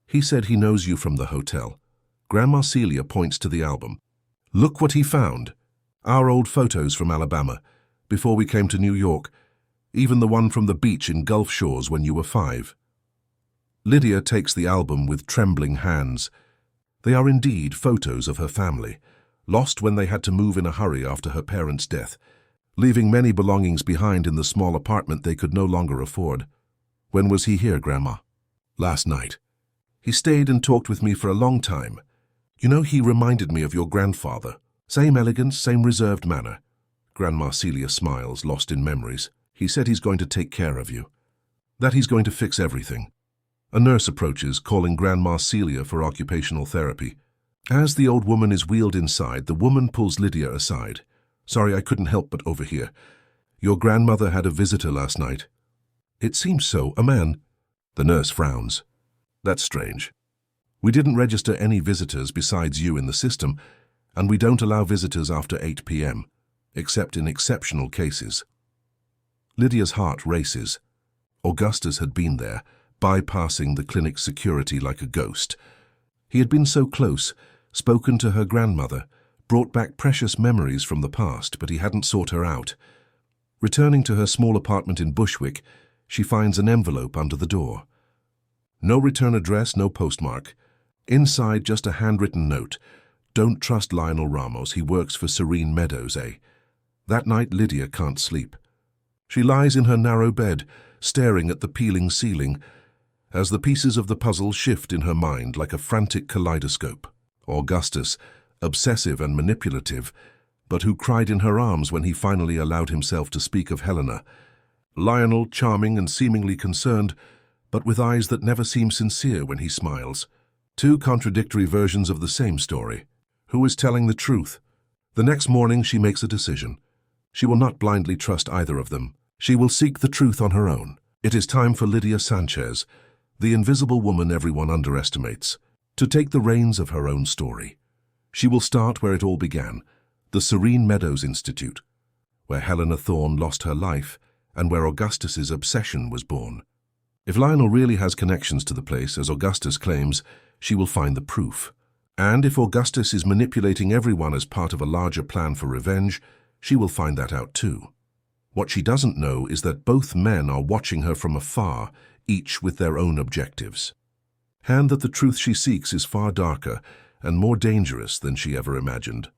He said he knows you from the hotel." Grandma Celia points to the album. "Look what he found. Our old photos from Alabama, before we came to New York, even the one from the beach in Gulf Shores when you were 5. Lydia takes the album with trembling hands. They are indeed photos of her family, lost when they had to move in a hurry after her parents' death, leaving many belongings behind in the small apartment they could no longer afford. "When was he here, Grandma?" "Last night. He stayed and talked with me for a long time. You know, he reminded me of your grandfather. Same elegance, same reserved manner." Grandma Celia smiles, lost in memories. "He said he's going to take care of you. That he's going to fix everything." A nurse approaches, calling Grandma Celia for occupational therapy. As the old woman is wheeled inside, the woman pulls Lydia aside. "Sorry, I couldn't help but overhear. Your grandmother had a visitor last night." "It seems so. A man." The nurse frowns. "That's strange. We didn't register any visitors besides you in the system, and we don't allow visitors after 8 p.m., except in exceptional cases." Lydia's heart races. Augustus had been there, bypassing the clinic's security like a ghost. He had been so close, spoken to her grandmother, brought back precious memories from the past, but he hadn't sought her out. Returning to her small apartment in Bushwick, she finds an envelope under the door. No return address, no postmark. Inside, just a handwritten note. "Don't trust Lionel Ramos, he works for Serene Meadows, eh?" That night, Lydia can't sleep. She lies in her narrow bed, staring at the peeling ceiling, as the pieces of the puzzle shift in her mind like a frantic kaleidoscope. Augustus, obsessive and manipulative, but who cried in her arms when he finally allowed himself to speak of Helena. Lionel, charming and seemingly concerned, but with eyes that never seem sincere when he smiles. Two contradictory versions of the same story. Who is telling the truth? The next morning she makes a decision. She will not blindly trust either of them. She will seek the truth on her own. It is time for Lydia Sanchez, the invisible woman everyone underestimates, to take the reins of her own story. She will start where it all began, the Serene Meadows Institute, where Helena Thorne lost her life and where Augustus's obsession was born. If Lionel really has connections to the place, as Augustus claims, she will find the proof. And if Augustus is manipulating everyone as part of a larger plan for revenge, she will find that out too. What she doesn't know is that both men are watching her from afar, each with their own objectives. And that the truth she seeks is far darker and more dangerous than she ever imagined.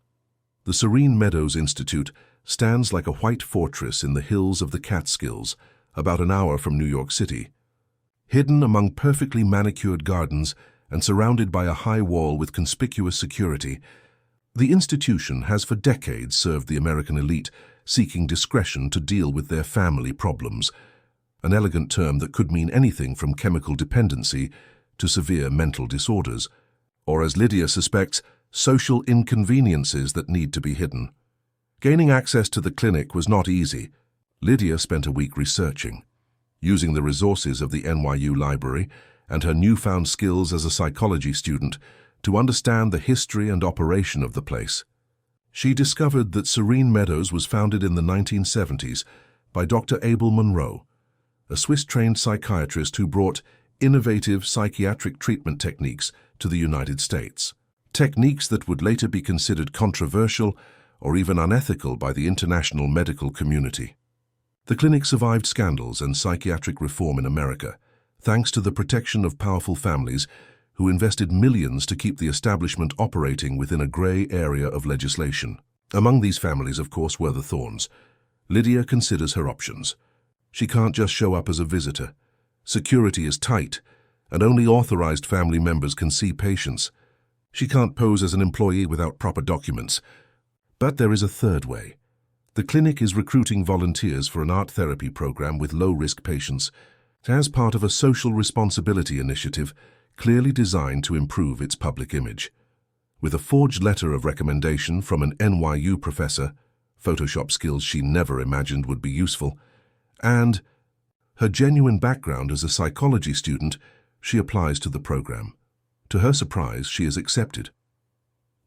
The Serene Meadows Institute stands like a white fortress in the hills of the Catskills, about an hour from New York City. Hidden among perfectly manicured gardens and surrounded by a high wall with conspicuous security, the institution has for decades served the American elite seeking discretion to deal with their family problems, an elegant term that could mean anything from chemical dependency to severe mental disorders, or, as Lydia suspects, social inconveniences that need to be hidden. Gaining access to the clinic was not easy. Lydia spent a week researching, using the resources of the NYU library and her newfound skills as a psychology student to understand the history and operation of the place. She discovered that Serene Meadows was founded in the 1970s by Dr. Abel Monroe, a Swiss-trained psychiatrist who brought innovative psychiatric treatment techniques to the United States. Techniques that would later be considered controversial or even unethical by the international medical community. The clinic survived scandals and psychiatric reform in America, thanks to the protection of powerful families who invested millions to keep the establishment operating within a grey area of legislation. Among these families, of course, were the Thorns. Lydia considers her options. She can't just show up as a visitor. Security is tight, and only authorized family members can see patients. She can't pose as an employee without proper documents. But there is a third way. The clinic is recruiting volunteers for an art therapy program with low-risk patients as part of a social responsibility initiative clearly designed to improve its public image. With a forged letter of recommendation from an NYU professor, Photoshop skills she never imagined would be useful, and her genuine background as a psychology student, she applies to the program. To her surprise, she is accepted.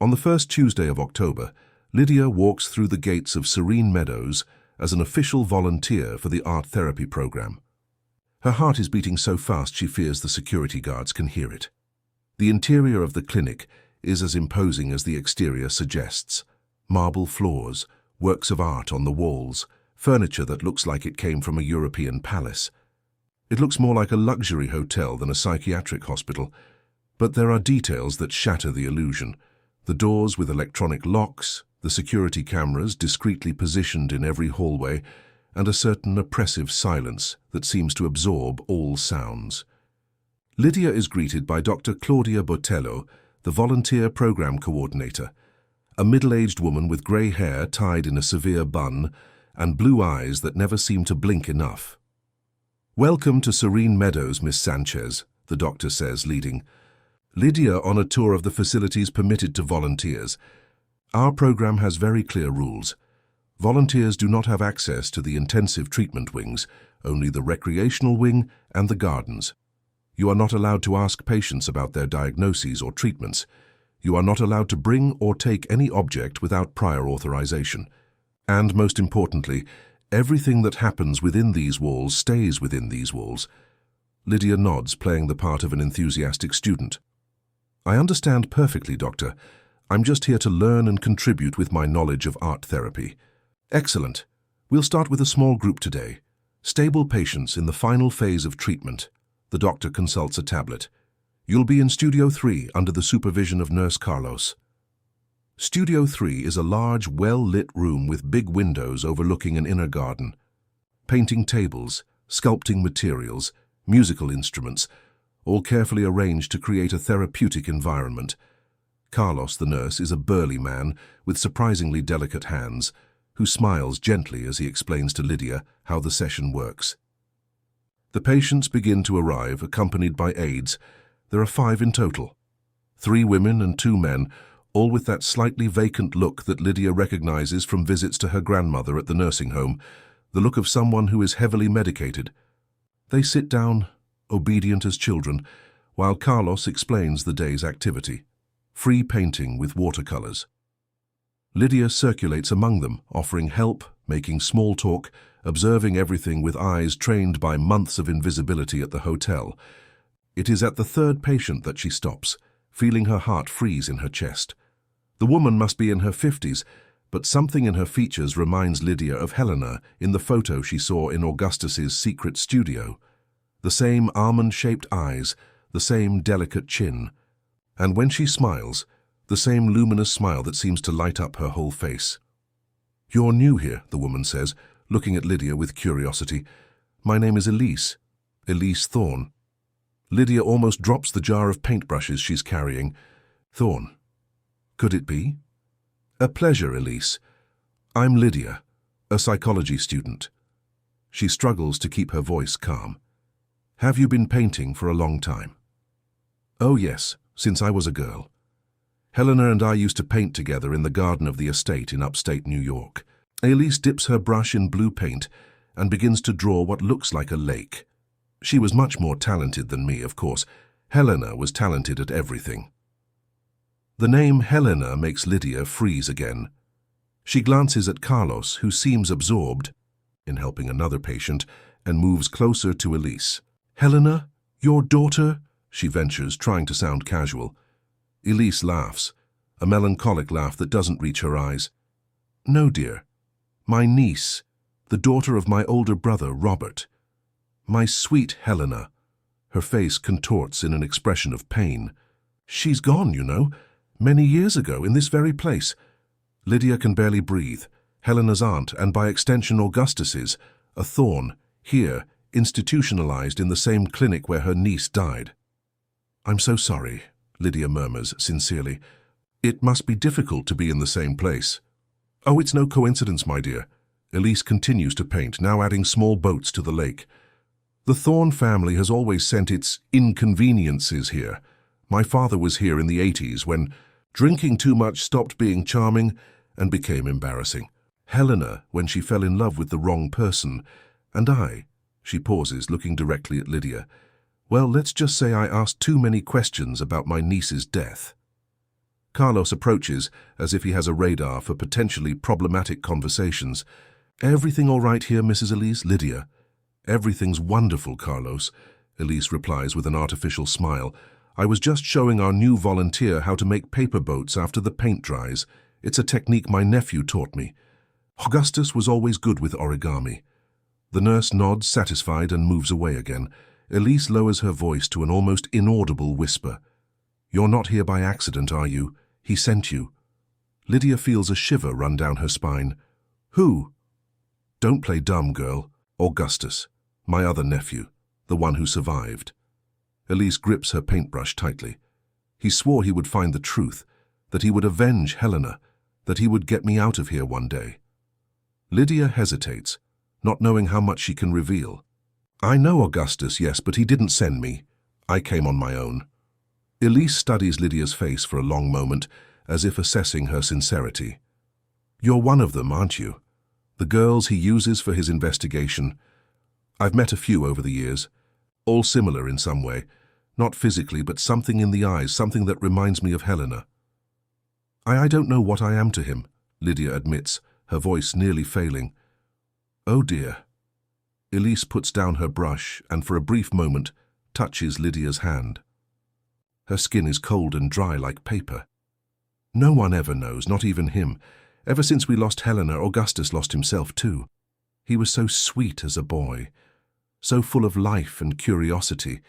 On the first Tuesday of October, Lydia walks through the gates of Serene Meadows as an official volunteer for the art therapy program. Her heart is beating so fast she fears the security guards can hear it. The interior of the clinic is as imposing as the exterior suggests. Marble floors, works of art on the walls, furniture that looks like it came from a European palace. It looks more like a luxury hotel than a psychiatric hospital, but there are details that shatter the illusion. The doors with electronic locks, the security cameras discreetly positioned in every hallway, and a certain oppressive silence that seems to absorb all sounds. Lydia is greeted by Dr. Claudia Botello, the volunteer program coordinator, a middle-aged woman with grey hair tied in a severe bun and blue eyes that never seem to blink enough. "Welcome to Serene Meadows, Miss Sanchez," the doctor says, leading Lydia on a tour of the facilities permitted to volunteers. "Our program has very clear rules. Volunteers do not have access to the intensive treatment wings, only the recreational wing and the gardens. You are not allowed to ask patients about their diagnoses or treatments. You are not allowed to bring or take any object without prior authorization. And most importantly, everything that happens within these walls stays within these walls." Lydia nods, playing the part of an enthusiastic student. "I understand perfectly, Doctor. I'm just here to learn and contribute with my knowledge of art therapy." "Excellent. We'll start with a small group today. Stable patients in the final phase of treatment." The doctor consults a tablet. "You'll be in Studio 3 under the supervision of Nurse Carlos." Studio 3 is a large, well-lit room with big windows overlooking an inner garden. Painting tables, sculpting materials, musical instruments, all carefully arranged to create a therapeutic environment. Carlos, the nurse, is a burly man with surprisingly delicate hands, who smiles gently as he explains to Lydia how the session works. The patients begin to arrive, accompanied by aides. There are 5 in total. 3 women and 2 men, all with that slightly vacant look that Lydia recognizes from visits to her grandmother at the nursing home, the look of someone who is heavily medicated. They sit down, obedient as children, while Carlos explains the day's activity. Free painting with watercolors. Lydia circulates among them, offering help, making small talk, observing everything with eyes trained by months of invisibility at the hotel. It is at the third patient that she stops, feeling her heart freeze in her chest. The woman must be in her 50s, but something in her features reminds Lydia of Helena in the photo she saw in Augustus's secret studio. The same almond-shaped eyes, the same delicate chin, and when she smiles, the same luminous smile that seems to light up her whole face. "You're new here," the woman says, looking at Lydia with curiosity. "My name is Elise. Elise Thorne." Lydia almost drops the jar of paintbrushes she's carrying. "Thorne. Could it be?" "A pleasure, Elise. I'm Lydia, a psychology student." She struggles to keep her voice calm. "Have you been painting for a long time?" "Oh yes, since I was a girl. Helena and I used to paint together in the garden of the estate in upstate New York." Elise dips her brush in blue paint and begins to draw what looks like a lake. She was much more talented than me, of course. Helena was talented at everything. The name Helena makes Lydia freeze again. She glances at Carlos, who seems absorbed in helping another patient, and moves closer to Elise. "Helena, your daughter?" she ventures, trying to sound casual. Elise laughs, a melancholic laugh that doesn't reach her eyes. "No, dear. My niece, the daughter of my older brother, Robert. My sweet Helena." Her face contorts in an expression of pain. "She's gone, you know, many years ago, in this very place." Lydia can barely breathe. Helena's aunt, and by extension Augustus's, a Thorne, here, institutionalized in the same clinic where her niece died. "I'm so sorry," Lydia murmurs sincerely. "It must be difficult to be in the same place." "Oh, it's no coincidence, my dear." Elise continues to paint, now adding small boats to the lake. "The Thorne family has always sent its inconveniences here. My father was here in the 80s when drinking too much stopped being charming and became embarrassing. Helena, when she fell in love with the wrong person. And I," she pauses, looking directly at Lydia, "well, let's just say I asked too many questions about my niece's death." Carlos approaches as if he has a radar for potentially problematic conversations. "Everything all right here, Mrs. Elise?" "Lydia." "Everything's wonderful, Carlos," Elise replies with an artificial smile. "I was just showing our new volunteer how to make paper boats after the paint dries. It's a technique my nephew taught me. Augustus was always good with origami." The nurse nods, satisfied, and moves away again. Elise lowers her voice to an almost inaudible whisper. "You're not here by accident, are you? He sent you." Lydia feels a shiver run down her spine. "Who?" "Don't play dumb, girl. Augustus, my other nephew, the one who survived." Elise grips her paintbrush tightly. "He swore he would find the truth, that he would avenge Helena, that he would get me out of here one day." Lydia hesitates, not knowing how much she can reveal. "I know Augustus, yes, but he didn't send me. I came on my own." Elise studies Lydia's face for a long moment, as if assessing her sincerity. "You're one of them, aren't you? The girls he uses for his investigation. I've met a few over the years, all similar in some way, not physically, but something in the eyes, something that reminds me of Helena." I don't know what I am to him," Lydia admits, her voice nearly failing. "Oh dear." Elise puts down her brush and for a brief moment touches Lydia's hand. Her skin is cold and dry like paper. "No one ever knows, not even him. Ever since we lost Helena, Augustus lost himself too. He was so sweet as a boy, so full of life and curiosity.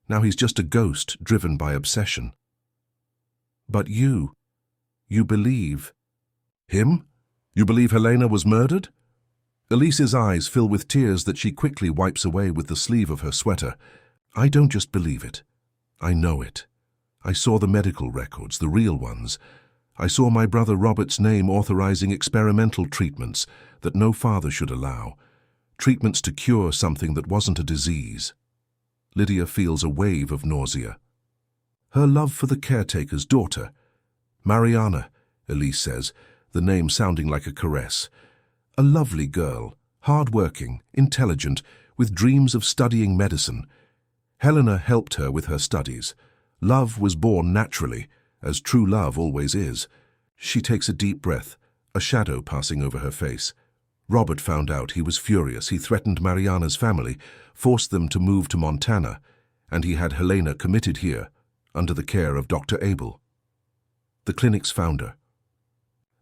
Now he's just a ghost driven by obsession." "But you believe..." "Him? You believe Helena was murdered?" Elise's eyes fill with tears that she quickly wipes away with the sleeve of her sweater. "I don't just believe it. I know it. I saw the medical records, the real ones. I saw my brother Robert's name authorizing experimental treatments that no father should allow. Treatments to cure something that wasn't a disease." Lydia feels a wave of nausea. "Her love for the caretaker's daughter. Mariana," Elise says, the name sounding like a caress. "A lovely girl, hard-working, intelligent, with dreams of studying medicine. Helena helped her with her studies. Love was born naturally, as true love always is." She takes a deep breath, a shadow passing over her face. Robert found out. He was furious. He threatened Mariana's family, forced them to move to Montana, and he had Helena committed here, under the care of Dr. Abel, the clinic's founder.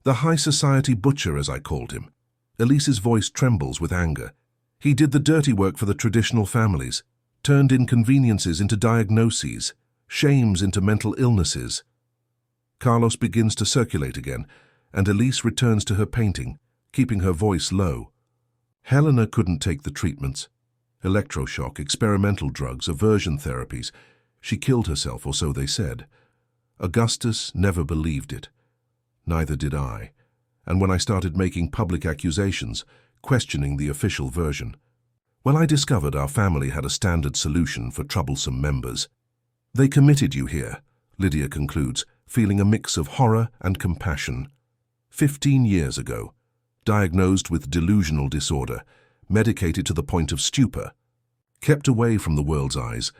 The high society butcher, as I called him. Elise's voice trembles with anger. He did the dirty work for the traditional families, turned inconveniences into diagnoses, shames into mental illnesses. Carlos begins to circulate again, and Elise returns to her painting, keeping her voice low. Helena couldn't take the treatments. Electroshock, experimental drugs, aversion therapies. She killed herself, or so they said. Augustus never believed it. Neither did I. And when I started making public accusations, questioning the official version, well, I discovered our family had a standard solution for troublesome members. They committed you here, Lydia concludes, feeling a mix of horror and compassion. 15 years ago, diagnosed with delusional disorder, medicated to the point of stupor, kept away from the world's eyes.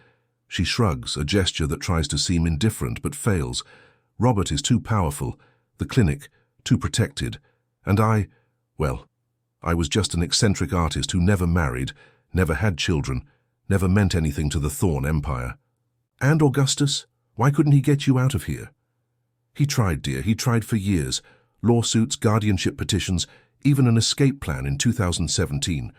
She shrugs, a gesture that tries to seem indifferent but fails. Robert is too powerful, the clinic too protected, and I was just an eccentric artist who never married, never had children, never meant anything to the Thorne Empire. And Augustus, why couldn't he get you out of here? He tried, dear, he tried for years. Lawsuits, guardianship petitions, even an escape plan in 2017.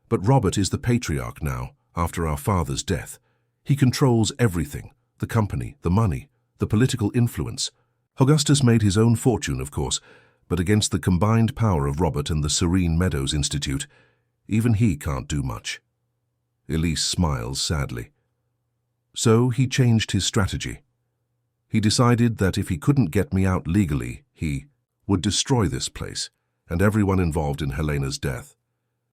But Robert is the patriarch now, after our father's death. He controls everything, the company, the money, the political influence. Augustus made his own fortune, of course, but against the combined power of Robert and the Serene Meadows Institute, even he can't do much. Elise smiles sadly. So he changed his strategy. He decided that if he couldn't get me out legally, he would destroy this place and everyone involved in Helena's death.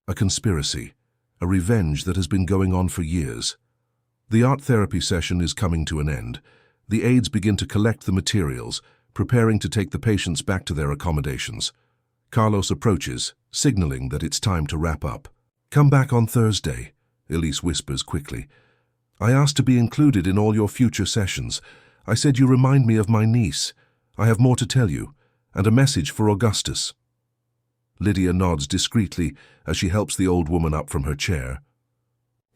A conspiracy, a revenge that has been going on for years. The art therapy session is coming to an end. The aides begin to collect the materials, preparing to take the patients back to their accommodations. Carlos approaches, signaling that it's time to wrap up. "Come back on Thursday," Elise whispers quickly. "I asked to be included in all your future sessions. I said you remind me of my niece. I have more to tell you, and a message for Augustus." Lydia nods discreetly as she helps the old woman up from her chair.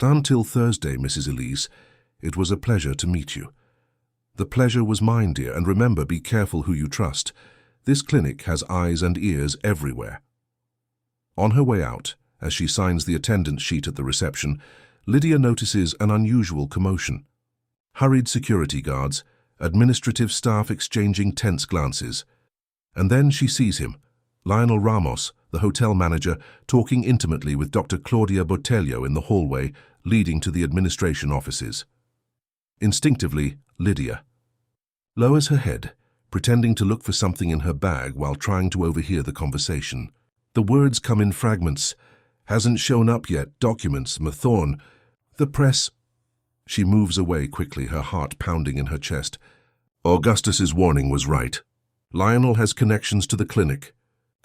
"Until Thursday, Mrs. Elise. It was a pleasure to meet you." "The pleasure was mine, dear, and remember, be careful who you trust. This clinic has eyes and ears everywhere." On her way out, as she signs the attendance sheet at the reception, Lydia notices an unusual commotion. Hurried security guards, administrative staff exchanging tense glances. And then she sees him, Lionel Ramos, the hotel manager, talking intimately with Dr. Claudia Botelho in the hallway leading to the administration offices. Instinctively, Lydia lowers her head, pretending to look for something in her bag while trying to overhear the conversation. The words come in fragments. "Hasn't shown up yet, documents, Mathorn, the press." She moves away quickly, her heart pounding in her chest. Augustus's warning was right. Lionel has connections to the clinic,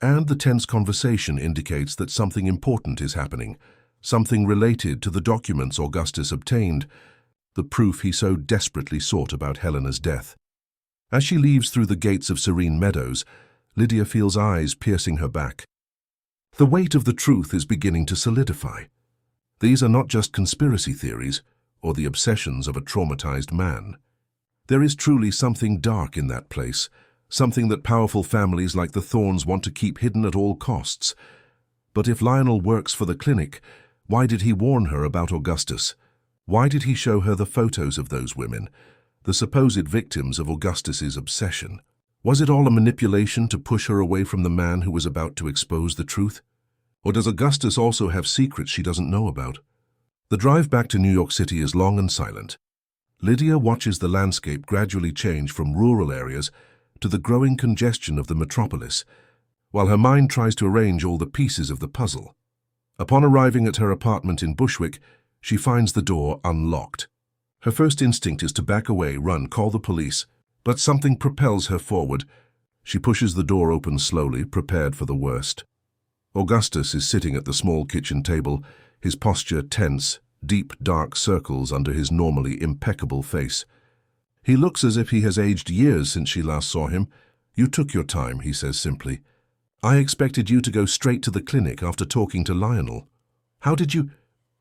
and the tense conversation indicates that something important is happening, something related to the documents Augustus obtained, the proof he so desperately sought about Helena's death. As she leaves through the gates of Serene Meadows, Lydia feels eyes piercing her back. The weight of the truth is beginning to solidify. These are not just conspiracy theories or the obsessions of a traumatized man. There is truly something dark in that place, something that powerful families like the Thornes want to keep hidden at all costs. But if Lionel works for the clinic, why did he warn her about Augustus? Why did he show her the photos of those women, the supposed victims of Augustus's obsession? Was it all a manipulation to push her away from the man who was about to expose the truth? Or does Augustus also have secrets she doesn't know about? The drive back to New York City is long and silent. Lydia watches the landscape gradually change from rural areas to the growing congestion of the metropolis, while her mind tries to arrange all the pieces of the puzzle. Upon arriving at her apartment in Bushwick, she finds the door unlocked. Her first instinct is to back away, run, call the police, but something propels her forward. She pushes the door open slowly, prepared for the worst. Augustus is sitting at the small kitchen table, his posture tense, deep dark circles under his normally impeccable face. He looks as if he has aged years since she last saw him. "You took your time," he says simply. I expected you to go straight to the clinic after talking to Lionel. How did you—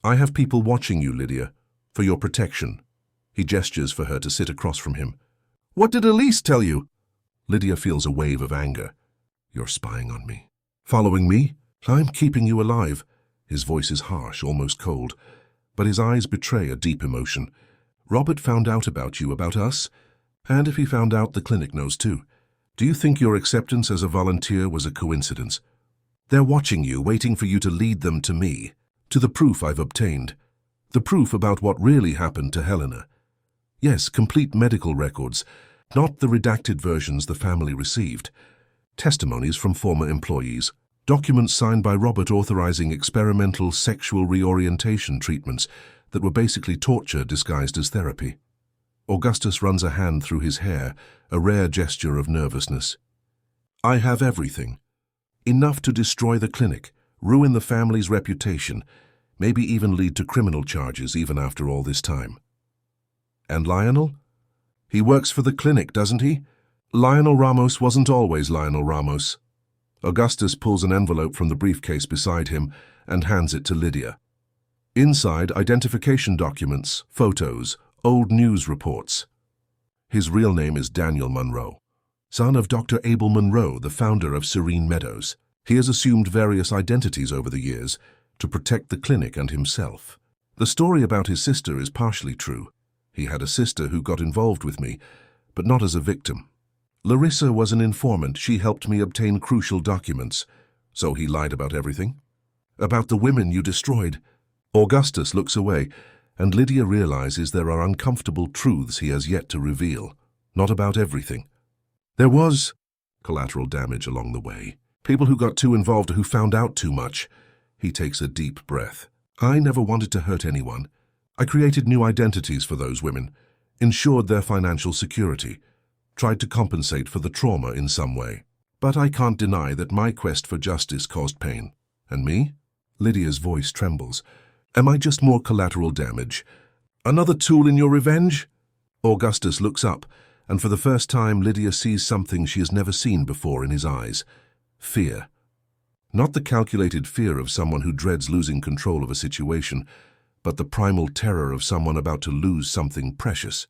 I have people watching you, Lydia, for your protection. He gestures for her to sit across from him. What did Elise tell you? Lydia feels a wave of anger. You're spying on me. Following me? I'm keeping you alive. His voice is harsh, almost cold, but his eyes betray a deep emotion. Robert found out about you, about us, and if he found out, the clinic knows too. Do you think your acceptance as a volunteer was a coincidence? They're watching you, waiting for you to lead them to me, to the proof I've obtained. The proof about what really happened to Helena. Yes, complete medical records, not the redacted versions the family received. Testimonies from former employees. Documents signed by Robert authorizing experimental sexual reorientation treatments that were basically torture disguised as therapy. Augustus runs a hand through his hair, a rare gesture of nervousness. I have everything. Enough to destroy the clinic, ruin the family's reputation, maybe even lead to criminal charges even after all this time. And Lionel? He works for the clinic, doesn't he? Lionel Ramos wasn't always Lionel Ramos. Augustus pulls an envelope from the briefcase beside him and hands it to Lydia. Inside, identification documents, photos, old news reports. His real name is Daniel Monroe, son of Dr. Abel Monroe, the founder of Serene Meadows. He has assumed various identities over the years to protect the clinic and himself. The story about his sister is partially true. He had a sister who got involved with me, but not as a victim. Larissa was an informant. She helped me obtain crucial documents. So he lied about everything? About the women you destroyed? Augustus looks away, and Lydia realizes there are uncomfortable truths he has yet to reveal. Not about everything. There was collateral damage along the way. People who got too involved, who found out too much. He takes a deep breath. I never wanted to hurt anyone. I created new identities for those women, ensured their financial security, tried to compensate for the trauma in some way. But I can't deny that my quest for justice caused pain. And me? Lydia's voice trembles. Am I just more collateral damage? Another tool in your revenge? Augustus looks up, and for the first time Lydia sees something she has never seen before in his eyes. Fear. Not the calculated fear of someone who dreads losing control of a situation, but the primal terror of someone about to lose something precious.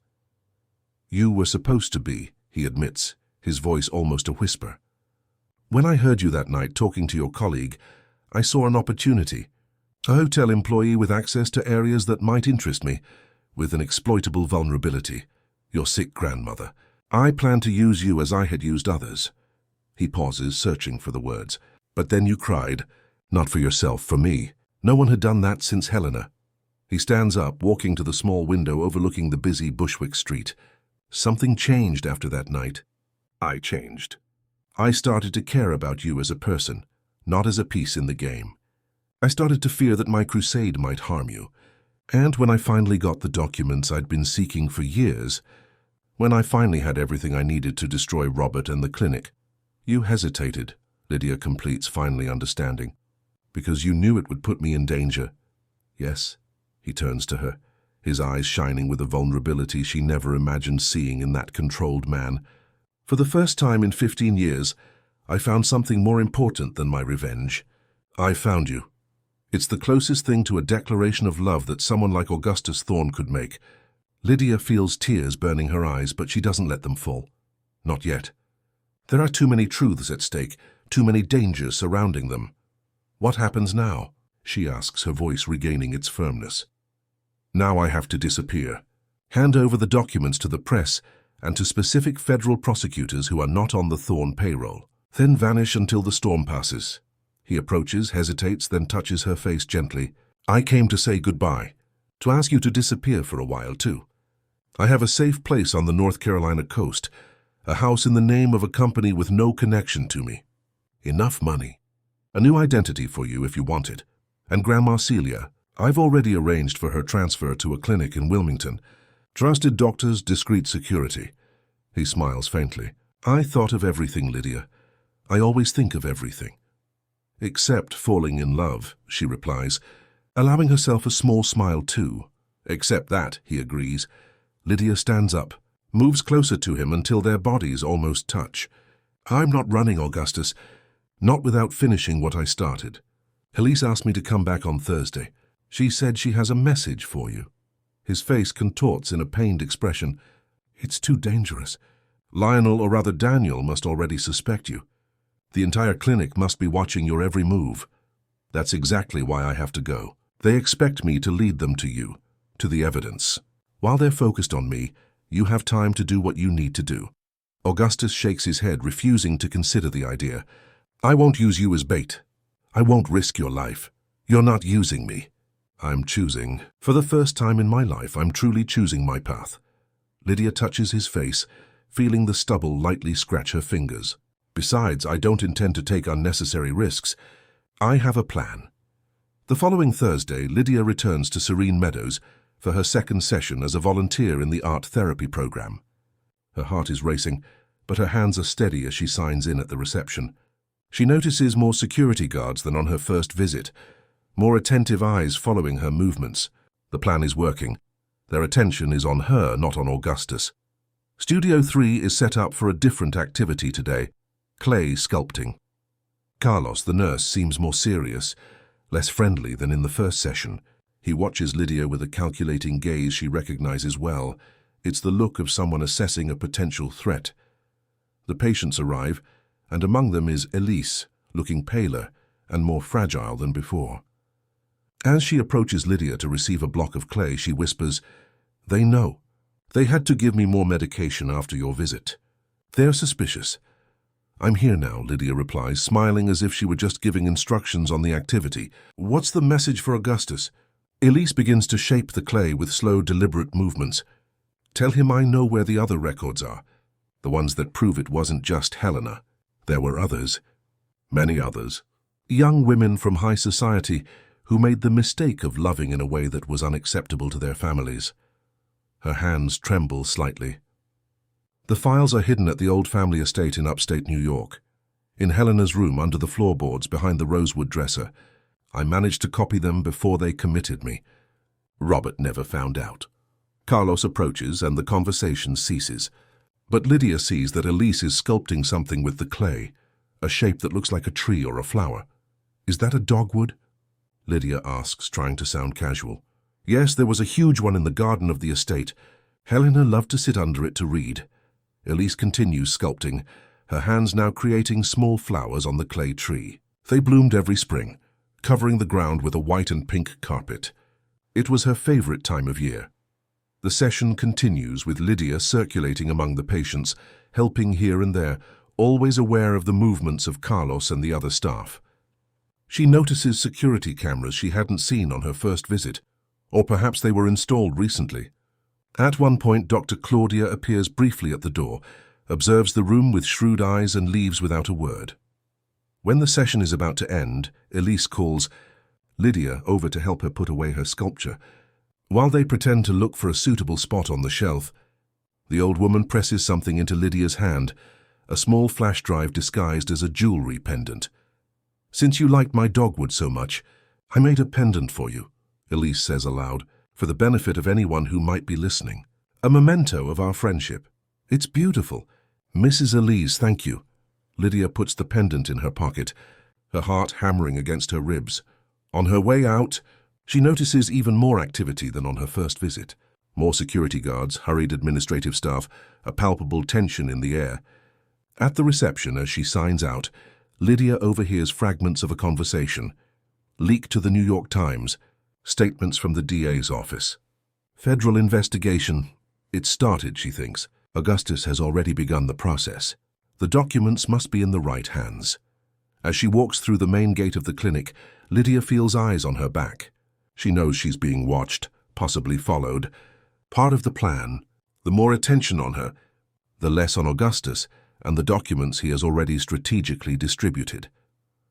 You were supposed to be, he admits, his voice almost a whisper. When I heard you that night talking to your colleague, I saw an opportunity. A hotel employee with access to areas that might interest me, with an exploitable vulnerability. Your sick grandmother. I planned to use you as I had used others. He pauses, searching for the words. But then you cried. Not for yourself, for me. No one had done that since Helena. He stands up, walking to the small window overlooking the busy Bushwick Street. Something changed after that night. I changed. I started to care about you as a person, not as a piece in the game. I started to fear that my crusade might harm you. And when I finally got the documents I'd been seeking for years, when I finally had everything I needed to destroy Robert and the clinic, you hesitated, Lydia completes, finally understanding. Because you knew it would put me in danger. Yes, he turns to her, his eyes shining with a vulnerability she never imagined seeing in that controlled man. For the first time in 15 years, I found something more important than my revenge. I found you. It's the closest thing to a declaration of love that someone like Augustus Thorne could make. Lydia feels tears burning her eyes, but she doesn't let them fall. Not yet. There are too many truths at stake, too many dangers surrounding them. What happens now? She asks, her voice regaining its firmness. Now I have to disappear. Hand over the documents to the press and to specific federal prosecutors who are not on the Thorne payroll. Then vanish until the storm passes. He approaches, hesitates, then touches her face gently. I came to say goodbye, to ask you to disappear for a while too. I have a safe place on the North Carolina coast, a house in the name of a company with no connection to me. Enough money. A new identity for you if you want it. And Grandma Celia, I've already arranged for her transfer to a clinic in Wilmington. Trusted doctors, discreet security. He smiles faintly. I thought of everything, Lydia. I always think of everything. Except falling in love, she replies, allowing herself a small smile too. Except that, he agrees. Lydia stands up, moves closer to him until their bodies almost touch. I'm not running, Augustus. Not without finishing what I started. Elise asked me to come back on Thursday. She said she has a message for you. His face contorts in a pained expression. It's too dangerous. Lionel, or rather Daniel, must already suspect you. The entire clinic must be watching your every move. That's exactly why I have to go. They expect me to lead them to you, to the evidence. While they're focused on me, you have time to do what you need to do. Augustus shakes his head, refusing to consider the idea. I won't use you as bait. I won't risk your life. You're not using me. I'm choosing. For the first time in my life, I'm truly choosing my path. Lydia touches his face, feeling the stubble lightly scratch her fingers. Besides, I don't intend to take unnecessary risks. I have a plan. The following Thursday, Lydia returns to Serene Meadows for her second session as a volunteer in the art therapy program. Her heart is racing, but her hands are steady as she signs in at the reception. She notices more security guards than on her first visit, more attentive eyes following her movements. The plan is working. Their attention is on her, not on Augustus. Studio 3 is set up for a different activity today, clay sculpting. Carlos, the nurse, seems more serious, less friendly than in the first session. He watches Lydia with a calculating gaze she recognizes well. It's the look of someone assessing a potential threat. The patients arrive, and among them is Elise, looking paler and more fragile than before. As she approaches Lydia to receive a block of clay, she whispers, "They know. They had to give me more medication after your visit. They're suspicious." "I'm here now," Lydia replies, smiling as if she were just giving instructions on the activity. "What's the message for Augustus?" Elise begins to shape the clay with slow, deliberate movements. "Tell him I know where the other records are, the ones that prove it wasn't just Helena. There were others, many others, young women from high society who made the mistake of loving in a way that was unacceptable to their families." Her hands tremble slightly. The files are hidden at the old family estate in upstate New York. In Helena's room under the floorboards behind the rosewood dresser. I managed to copy them before they committed me. Robert never found out. Carlos approaches and the conversation ceases. But Lydia sees that Elise is sculpting something with the clay, a shape that looks like a tree or a flower. "Is that a dogwood?" Lydia asks, trying to sound casual. "Yes, there was a huge one in the garden of the estate. Helena loved to sit under it to read." Elise continues sculpting, her hands now creating small flowers on the clay tree. They bloomed every spring, covering the ground with a white and pink carpet. It was her favorite time of year. The session continues with Lydia circulating among the patients, helping here and there, always aware of the movements of Carlos and the other staff. She notices security cameras she hadn't seen on her first visit, or perhaps they were installed recently. At one point, Dr. Claudia appears briefly at the door, observes the room with shrewd eyes and leaves without a word. When the session is about to end, Elise calls Lydia over to help her put away her sculpture. While they pretend to look for a suitable spot on the shelf, the old woman presses something into Lydia's hand, a small flash drive disguised as a jewelry pendant. "Since you liked my dogwood so much, I made a pendant for you," Elise says aloud, for the benefit of anyone who might be listening. "A memento of our friendship. It's beautiful. Mrs. Elise, thank you." Lydia puts the pendant in her pocket, her heart hammering against her ribs. On her way out, she notices even more activity than on her first visit. More security guards, hurried administrative staff, a palpable tension in the air. At the reception, as she signs out, Lydia overhears fragments of a conversation. Leaked to the New York Times, statements from the DA's office. Federal investigation. It started, she thinks. Augustus has already begun the process. The documents must be in the right hands. As she walks through the main gate of the clinic, Lydia feels eyes on her back. She knows she's being watched, possibly followed. Part of the plan. The more attention on her, the less on Augustus and the documents he has already strategically distributed.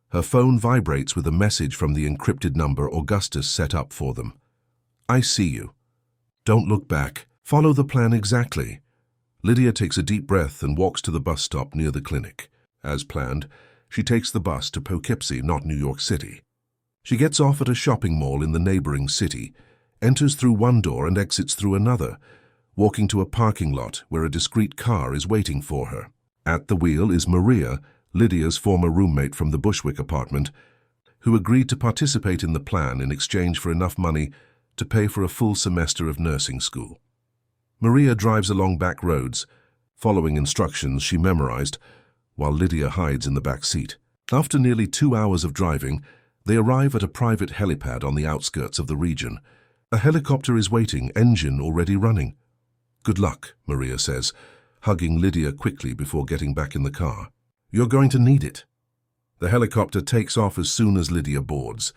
Her phone vibrates with a message from the encrypted number Augustus set up for them. "I see you. Don't look back. Follow the plan exactly." Lydia takes a deep breath and walks to the bus stop near the clinic. As planned, she takes the bus to Poughkeepsie, not New York City. She gets off at a shopping mall in the neighboring city, enters through one door and exits through another, walking to a parking lot where a discreet car is waiting for her. At the wheel is Maria, Lydia's former roommate from the Bushwick apartment, who agreed to participate in the plan in exchange for enough money to pay for a full semester of nursing school. Maria drives along back roads, following instructions she memorized, while Lydia hides in the back seat. After nearly 2 hours of driving, they arrive at a private helipad on the outskirts of the region. A helicopter is waiting, engine already running. "Good luck," Maria says, hugging Lydia quickly before getting back in the car. "You're going to need it." The helicopter takes off as soon as Lydia boards.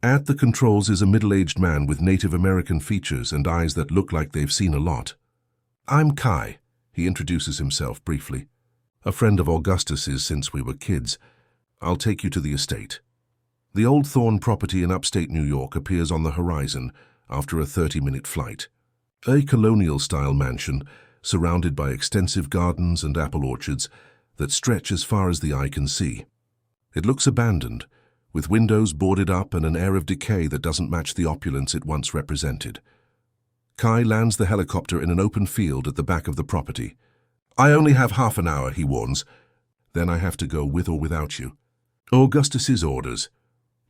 At the controls is a middle-aged man with Native American features and eyes that look like they've seen a lot. "I'm Kai," he introduces himself briefly. "A friend of Augustus's since we were kids. I'll take you to the estate." The Old Thorn property in upstate New York appears on the horizon after a 30-minute flight. A colonial-style mansion surrounded by extensive gardens and apple orchards that stretch as far as the eye can see. It looks abandoned, with windows boarded up and an air of decay that doesn't match the opulence it once represented. Kai lands the helicopter in an open field at the back of the property. "I only have half an hour," he warns. "Then I have to go with or without you." Augustus's orders.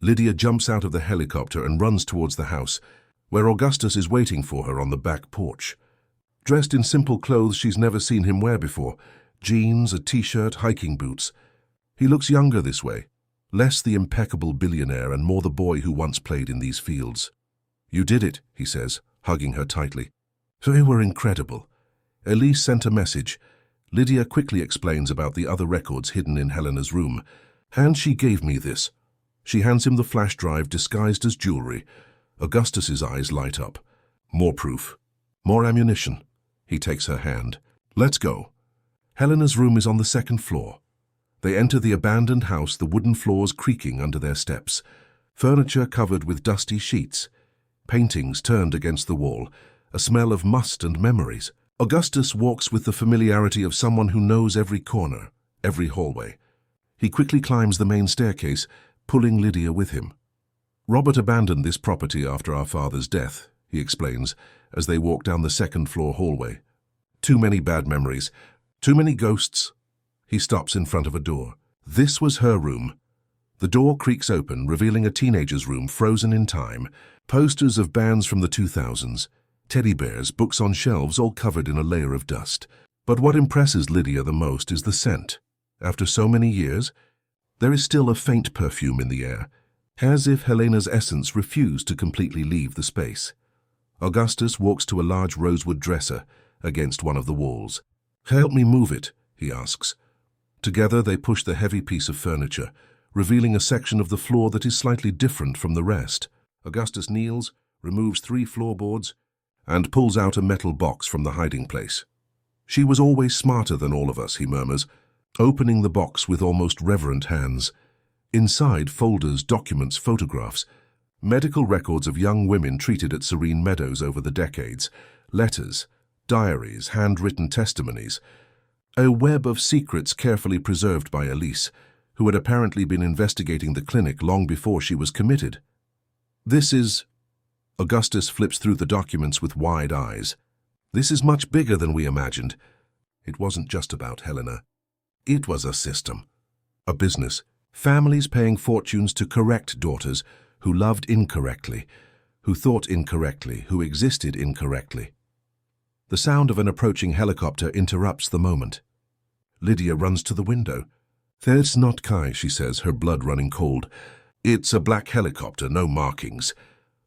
Lydia jumps out of the helicopter and runs towards the house, where Augustus is waiting for her on the back porch. Dressed in simple clothes she's never seen him wear before, jeans, a t-shirt, hiking boots. He looks younger this way, less the impeccable billionaire and more the boy who once played in these fields. "You did it," he says, hugging her tightly. "They were incredible. Elise sent a message. Lydia quickly explains about the other records hidden in Helena's room. And she gave me this." She hands him the flash drive disguised as jewelry. Augustus's eyes light up. "More proof. More ammunition." He takes her hand. "Let's go." Helena's room is on the second floor. They enter the abandoned house, the wooden floors creaking under their steps, furniture covered with dusty sheets, paintings turned against the wall, a smell of must and memories. Augustus walks with the familiarity of someone who knows every corner, every hallway. He quickly climbs the main staircase, pulling Lydia with him. "Robert abandoned this property after our father's death," he explains, as they walk down the second-floor hallway. "Too many bad memories. Too many ghosts." He stops in front of a door. This was her room. The door creaks open, revealing a teenager's room frozen in time, posters of bands from the 2000s, teddy bears, books on shelves, all covered in a layer of dust. But what impresses Lydia the most is the scent. After so many years, there is still a faint perfume in the air, as if Helena's essence refused to completely leave the space. Augustus walks to a large rosewood dresser against one of the walls. "Help me move it," he asks. Together they push the heavy piece of furniture, revealing a section of the floor that is slightly different from the rest. Augustus kneels, removes 3 floorboards, and pulls out a metal box from the hiding place. "She was always smarter than all of us," he murmurs, opening the box with almost reverent hands. Inside, folders, documents, photographs, medical records of young women treated at Serene Meadows over the decades, letters, diaries, handwritten testimonies, a web of secrets carefully preserved by Elise, who had apparently been investigating the clinic long before she was committed. "This is..." Augustus flips through the documents with wide eyes. "This is much bigger than we imagined." It wasn't just about Helena. It was a system, a business, families paying fortunes to correct daughters who loved incorrectly, who thought incorrectly, who existed incorrectly. The sound of an approaching helicopter interrupts the moment. Lydia runs to the window. "There's not Kai," she says, her blood running cold. "It's a black helicopter, no markings."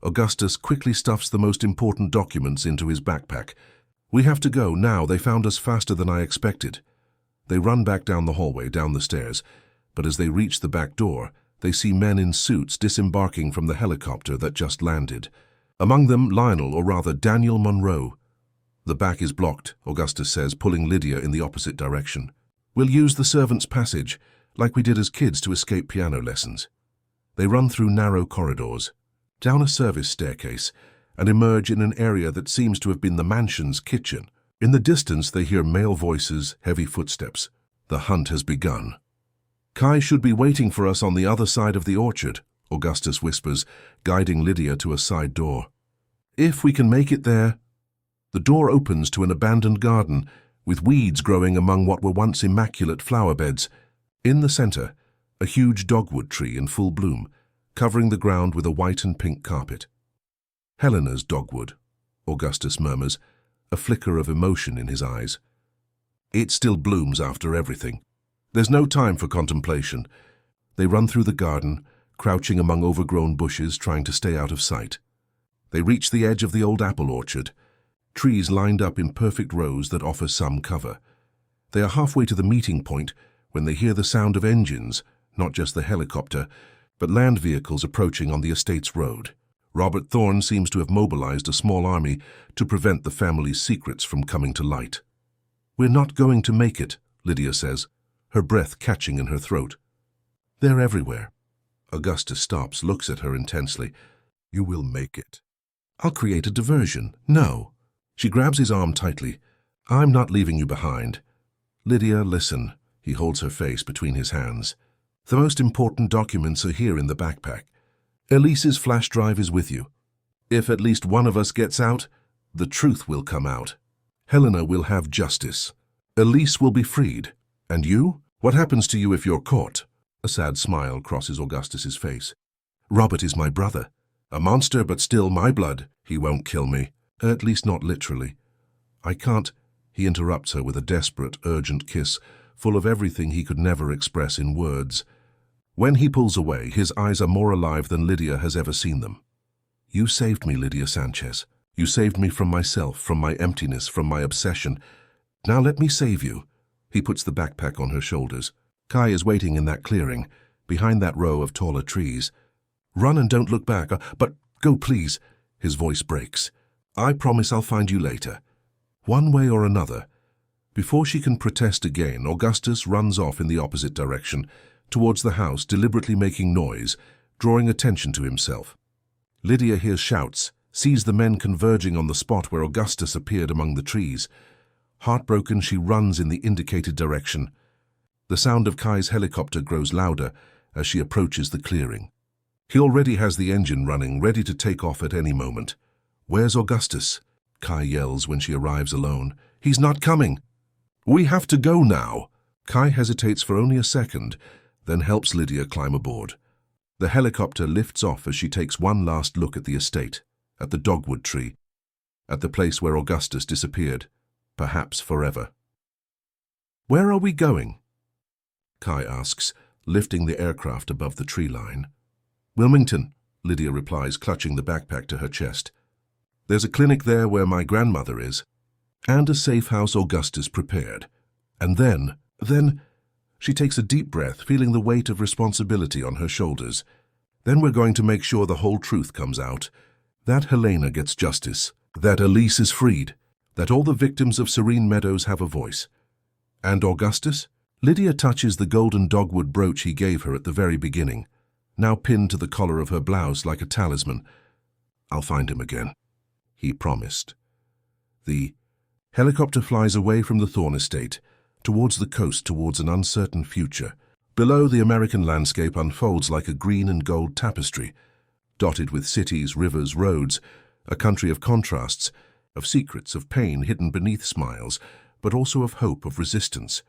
Augustus quickly stuffs the most important documents into his backpack. "We have to go now. They found us faster than I expected." They run back down the hallway, down the stairs, but as they reach the back door, they see men in suits disembarking from the helicopter that just landed. Among them, Lionel, or rather Daniel Monroe. "The back is blocked," Augustus says, pulling Lydia in the opposite direction. "We'll use the servants' passage, like we did as kids to escape piano lessons." They run through narrow corridors, down a service staircase, and emerge in an area that seems to have been the mansion's kitchen. In the distance, they hear male voices, heavy footsteps. The hunt has begun. "Kai should be waiting for us on the other side of the orchard," Augustus whispers, guiding Lydia to a side door. "If we can make it there." The door opens to an abandoned garden, with weeds growing among what were once immaculate flower beds. In the center, a huge dogwood tree in full bloom, covering the ground with a white and pink carpet. Helena's dogwood, Augustus murmurs, a flicker of emotion in his eyes. It still blooms after everything. There's no time for contemplation. They run through the garden, crouching among overgrown bushes, trying to stay out of sight. They reach the edge of the old apple orchard, trees lined up in perfect rows that offer some cover. They are halfway to the meeting point when they hear the sound of engines, not just the helicopter, but land vehicles approaching on the estate's road. Robert Thorne seems to have mobilized a small army to prevent the family's secrets from coming to light. "We're not going to make it," Lydia says, her breath catching in her throat. "They're everywhere." Augustus stops, looks at her intensely. "You will make it." "I'll create a diversion." "No." She grabs his arm tightly. "I'm not leaving you behind." "Lydia, listen." He holds her face between his hands. "The most important documents are here in the backpack. Elise's flash drive is with you. If at least one of us gets out, the truth will come out. Helena will have justice. Elise will be freed. And you? What happens to you if you're caught?" A sad smile crosses Augustus's face. "Robert is my brother. A monster, but still my blood. He won't kill me. At least not literally." "I can't." He interrupts her with a desperate, urgent kiss, full of everything he could never express in words. When he pulls away, his eyes are more alive than Lydia has ever seen them. "You saved me, Lydia Sanchez. You saved me from myself, from my emptiness, from my obsession. Now let me save you." He puts the backpack on her shoulders. Kai is waiting in that clearing, behind that row of taller trees. "Run and don't look back. But go, please." His voice breaks. "I promise I'll find you later. One way or another." Before she can protest again, Augustus runs off in the opposite direction, towards the house, deliberately making noise, drawing attention to himself. Lydia hears shouts, sees the men converging on the spot where Augustus appeared among the trees. Heartbroken, she runs in the indicated direction. The sound of Kai's helicopter grows louder as she approaches the clearing. He already has the engine running, ready to take off at any moment. "Where's Augustus?" Kai yells when she arrives alone. "He's not coming." "We have to go now." Kai hesitates for only a second, then helps Lydia climb aboard. The helicopter lifts off as she takes one last look at the estate, at the dogwood tree, at the place where Augustus disappeared, perhaps forever. "Where are we going?" Kai asks, lifting the aircraft above the tree line. "Wilmington," Lydia replies, clutching the backpack to her chest. "There's a clinic there where my grandmother is, and a safe house Augustus prepared. And then... She takes a deep breath, feeling the weight of responsibility on her shoulders. "Then we're going to make sure the whole truth comes out. That Helena gets justice, that Elise is freed, that all the victims of Serene Meadows have a voice. And Augustus?" Lydia touches the golden dogwood brooch he gave her at the very beginning, now pinned to the collar of her blouse like a talisman. "I'll find him again," he promised. The helicopter flies away from the Thorne estate, towards the coast, towards an uncertain future. Below, the American landscape unfolds like a green and gold tapestry, dotted with cities, rivers, roads, a country of contrasts, of secrets, of pain hidden beneath smiles, but also of hope, of resistance,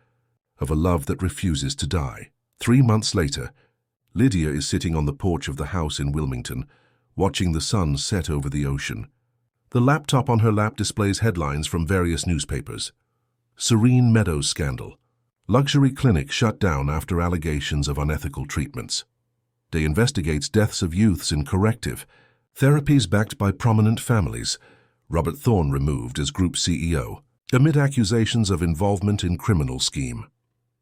of a love that refuses to die. 3 months later, Lydia is sitting on the porch of the house in Wilmington, watching the sun set over the ocean. The laptop on her lap displays headlines from various newspapers. Serene Meadows scandal. Luxury clinic shut down after allegations of unethical treatments. Day investigates deaths of youths in corrective. Therapies backed by prominent families. Robert Thorne removed as group CEO, amid accusations of involvement in criminal scheme.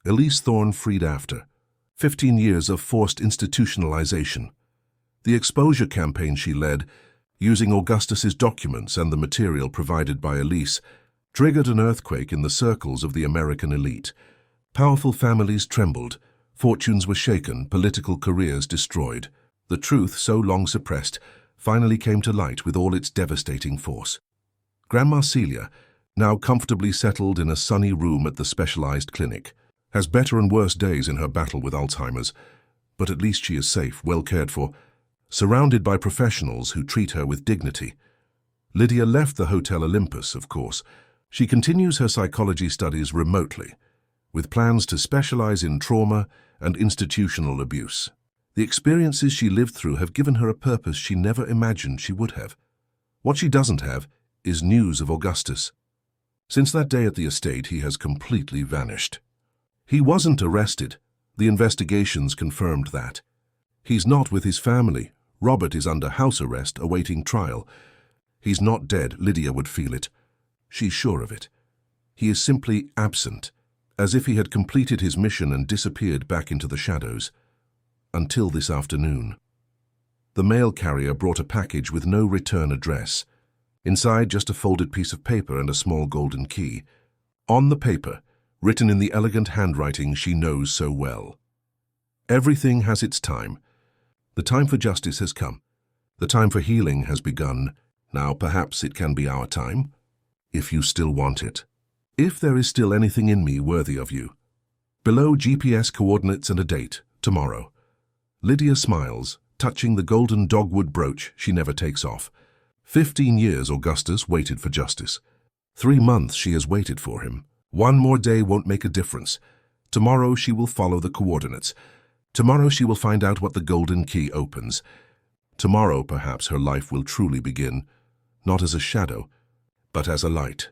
Elise Thorne freed after 15 years of forced institutionalization. The exposure campaign she led, using Augustus's documents and the material provided by Elise, triggered an earthquake in the circles of the American elite. Powerful families trembled, fortunes were shaken, political careers destroyed. The truth, so long suppressed, finally came to light with all its devastating force. Grandma Celia, now comfortably settled in a sunny room at the specialized clinic, has better and worse days in her battle with Alzheimer's, but at least she is safe, well cared for, surrounded by professionals who treat her with dignity. Lydia left the Hotel Olympus, of course. She continues her psychology studies remotely, with plans to specialize in trauma and institutional abuse. The experiences she lived through have given her a purpose she never imagined she would have. What she doesn't have is news of Augustus. Since that day at the estate, he has completely vanished. He wasn't arrested. The investigations confirmed that. He's not with his family. Robert is under house arrest, awaiting trial. He's not dead. Lydia would feel it. She's sure of it. He is simply absent, as if he had completed his mission and disappeared back into the shadows. Until this afternoon. The mail carrier brought a package with no return address. Inside, just a folded piece of paper and a small golden key. On the paper, written in the elegant handwriting she knows so well. Everything has its time. The time for justice has come. The time for healing has begun. Now perhaps it can be our time, if you still want it. If there is still anything in me worthy of you. Below, GPS coordinates and a date, tomorrow. Lydia smiles, touching the golden dogwood brooch she never takes off. 15 years Augustus waited for justice. 3 months she has waited for him. 1 more day won't make a difference. Tomorrow she will follow the coordinates. Tomorrow she will find out what the golden key opens. Tomorrow perhaps her life will truly begin, not as a shadow, but as a light.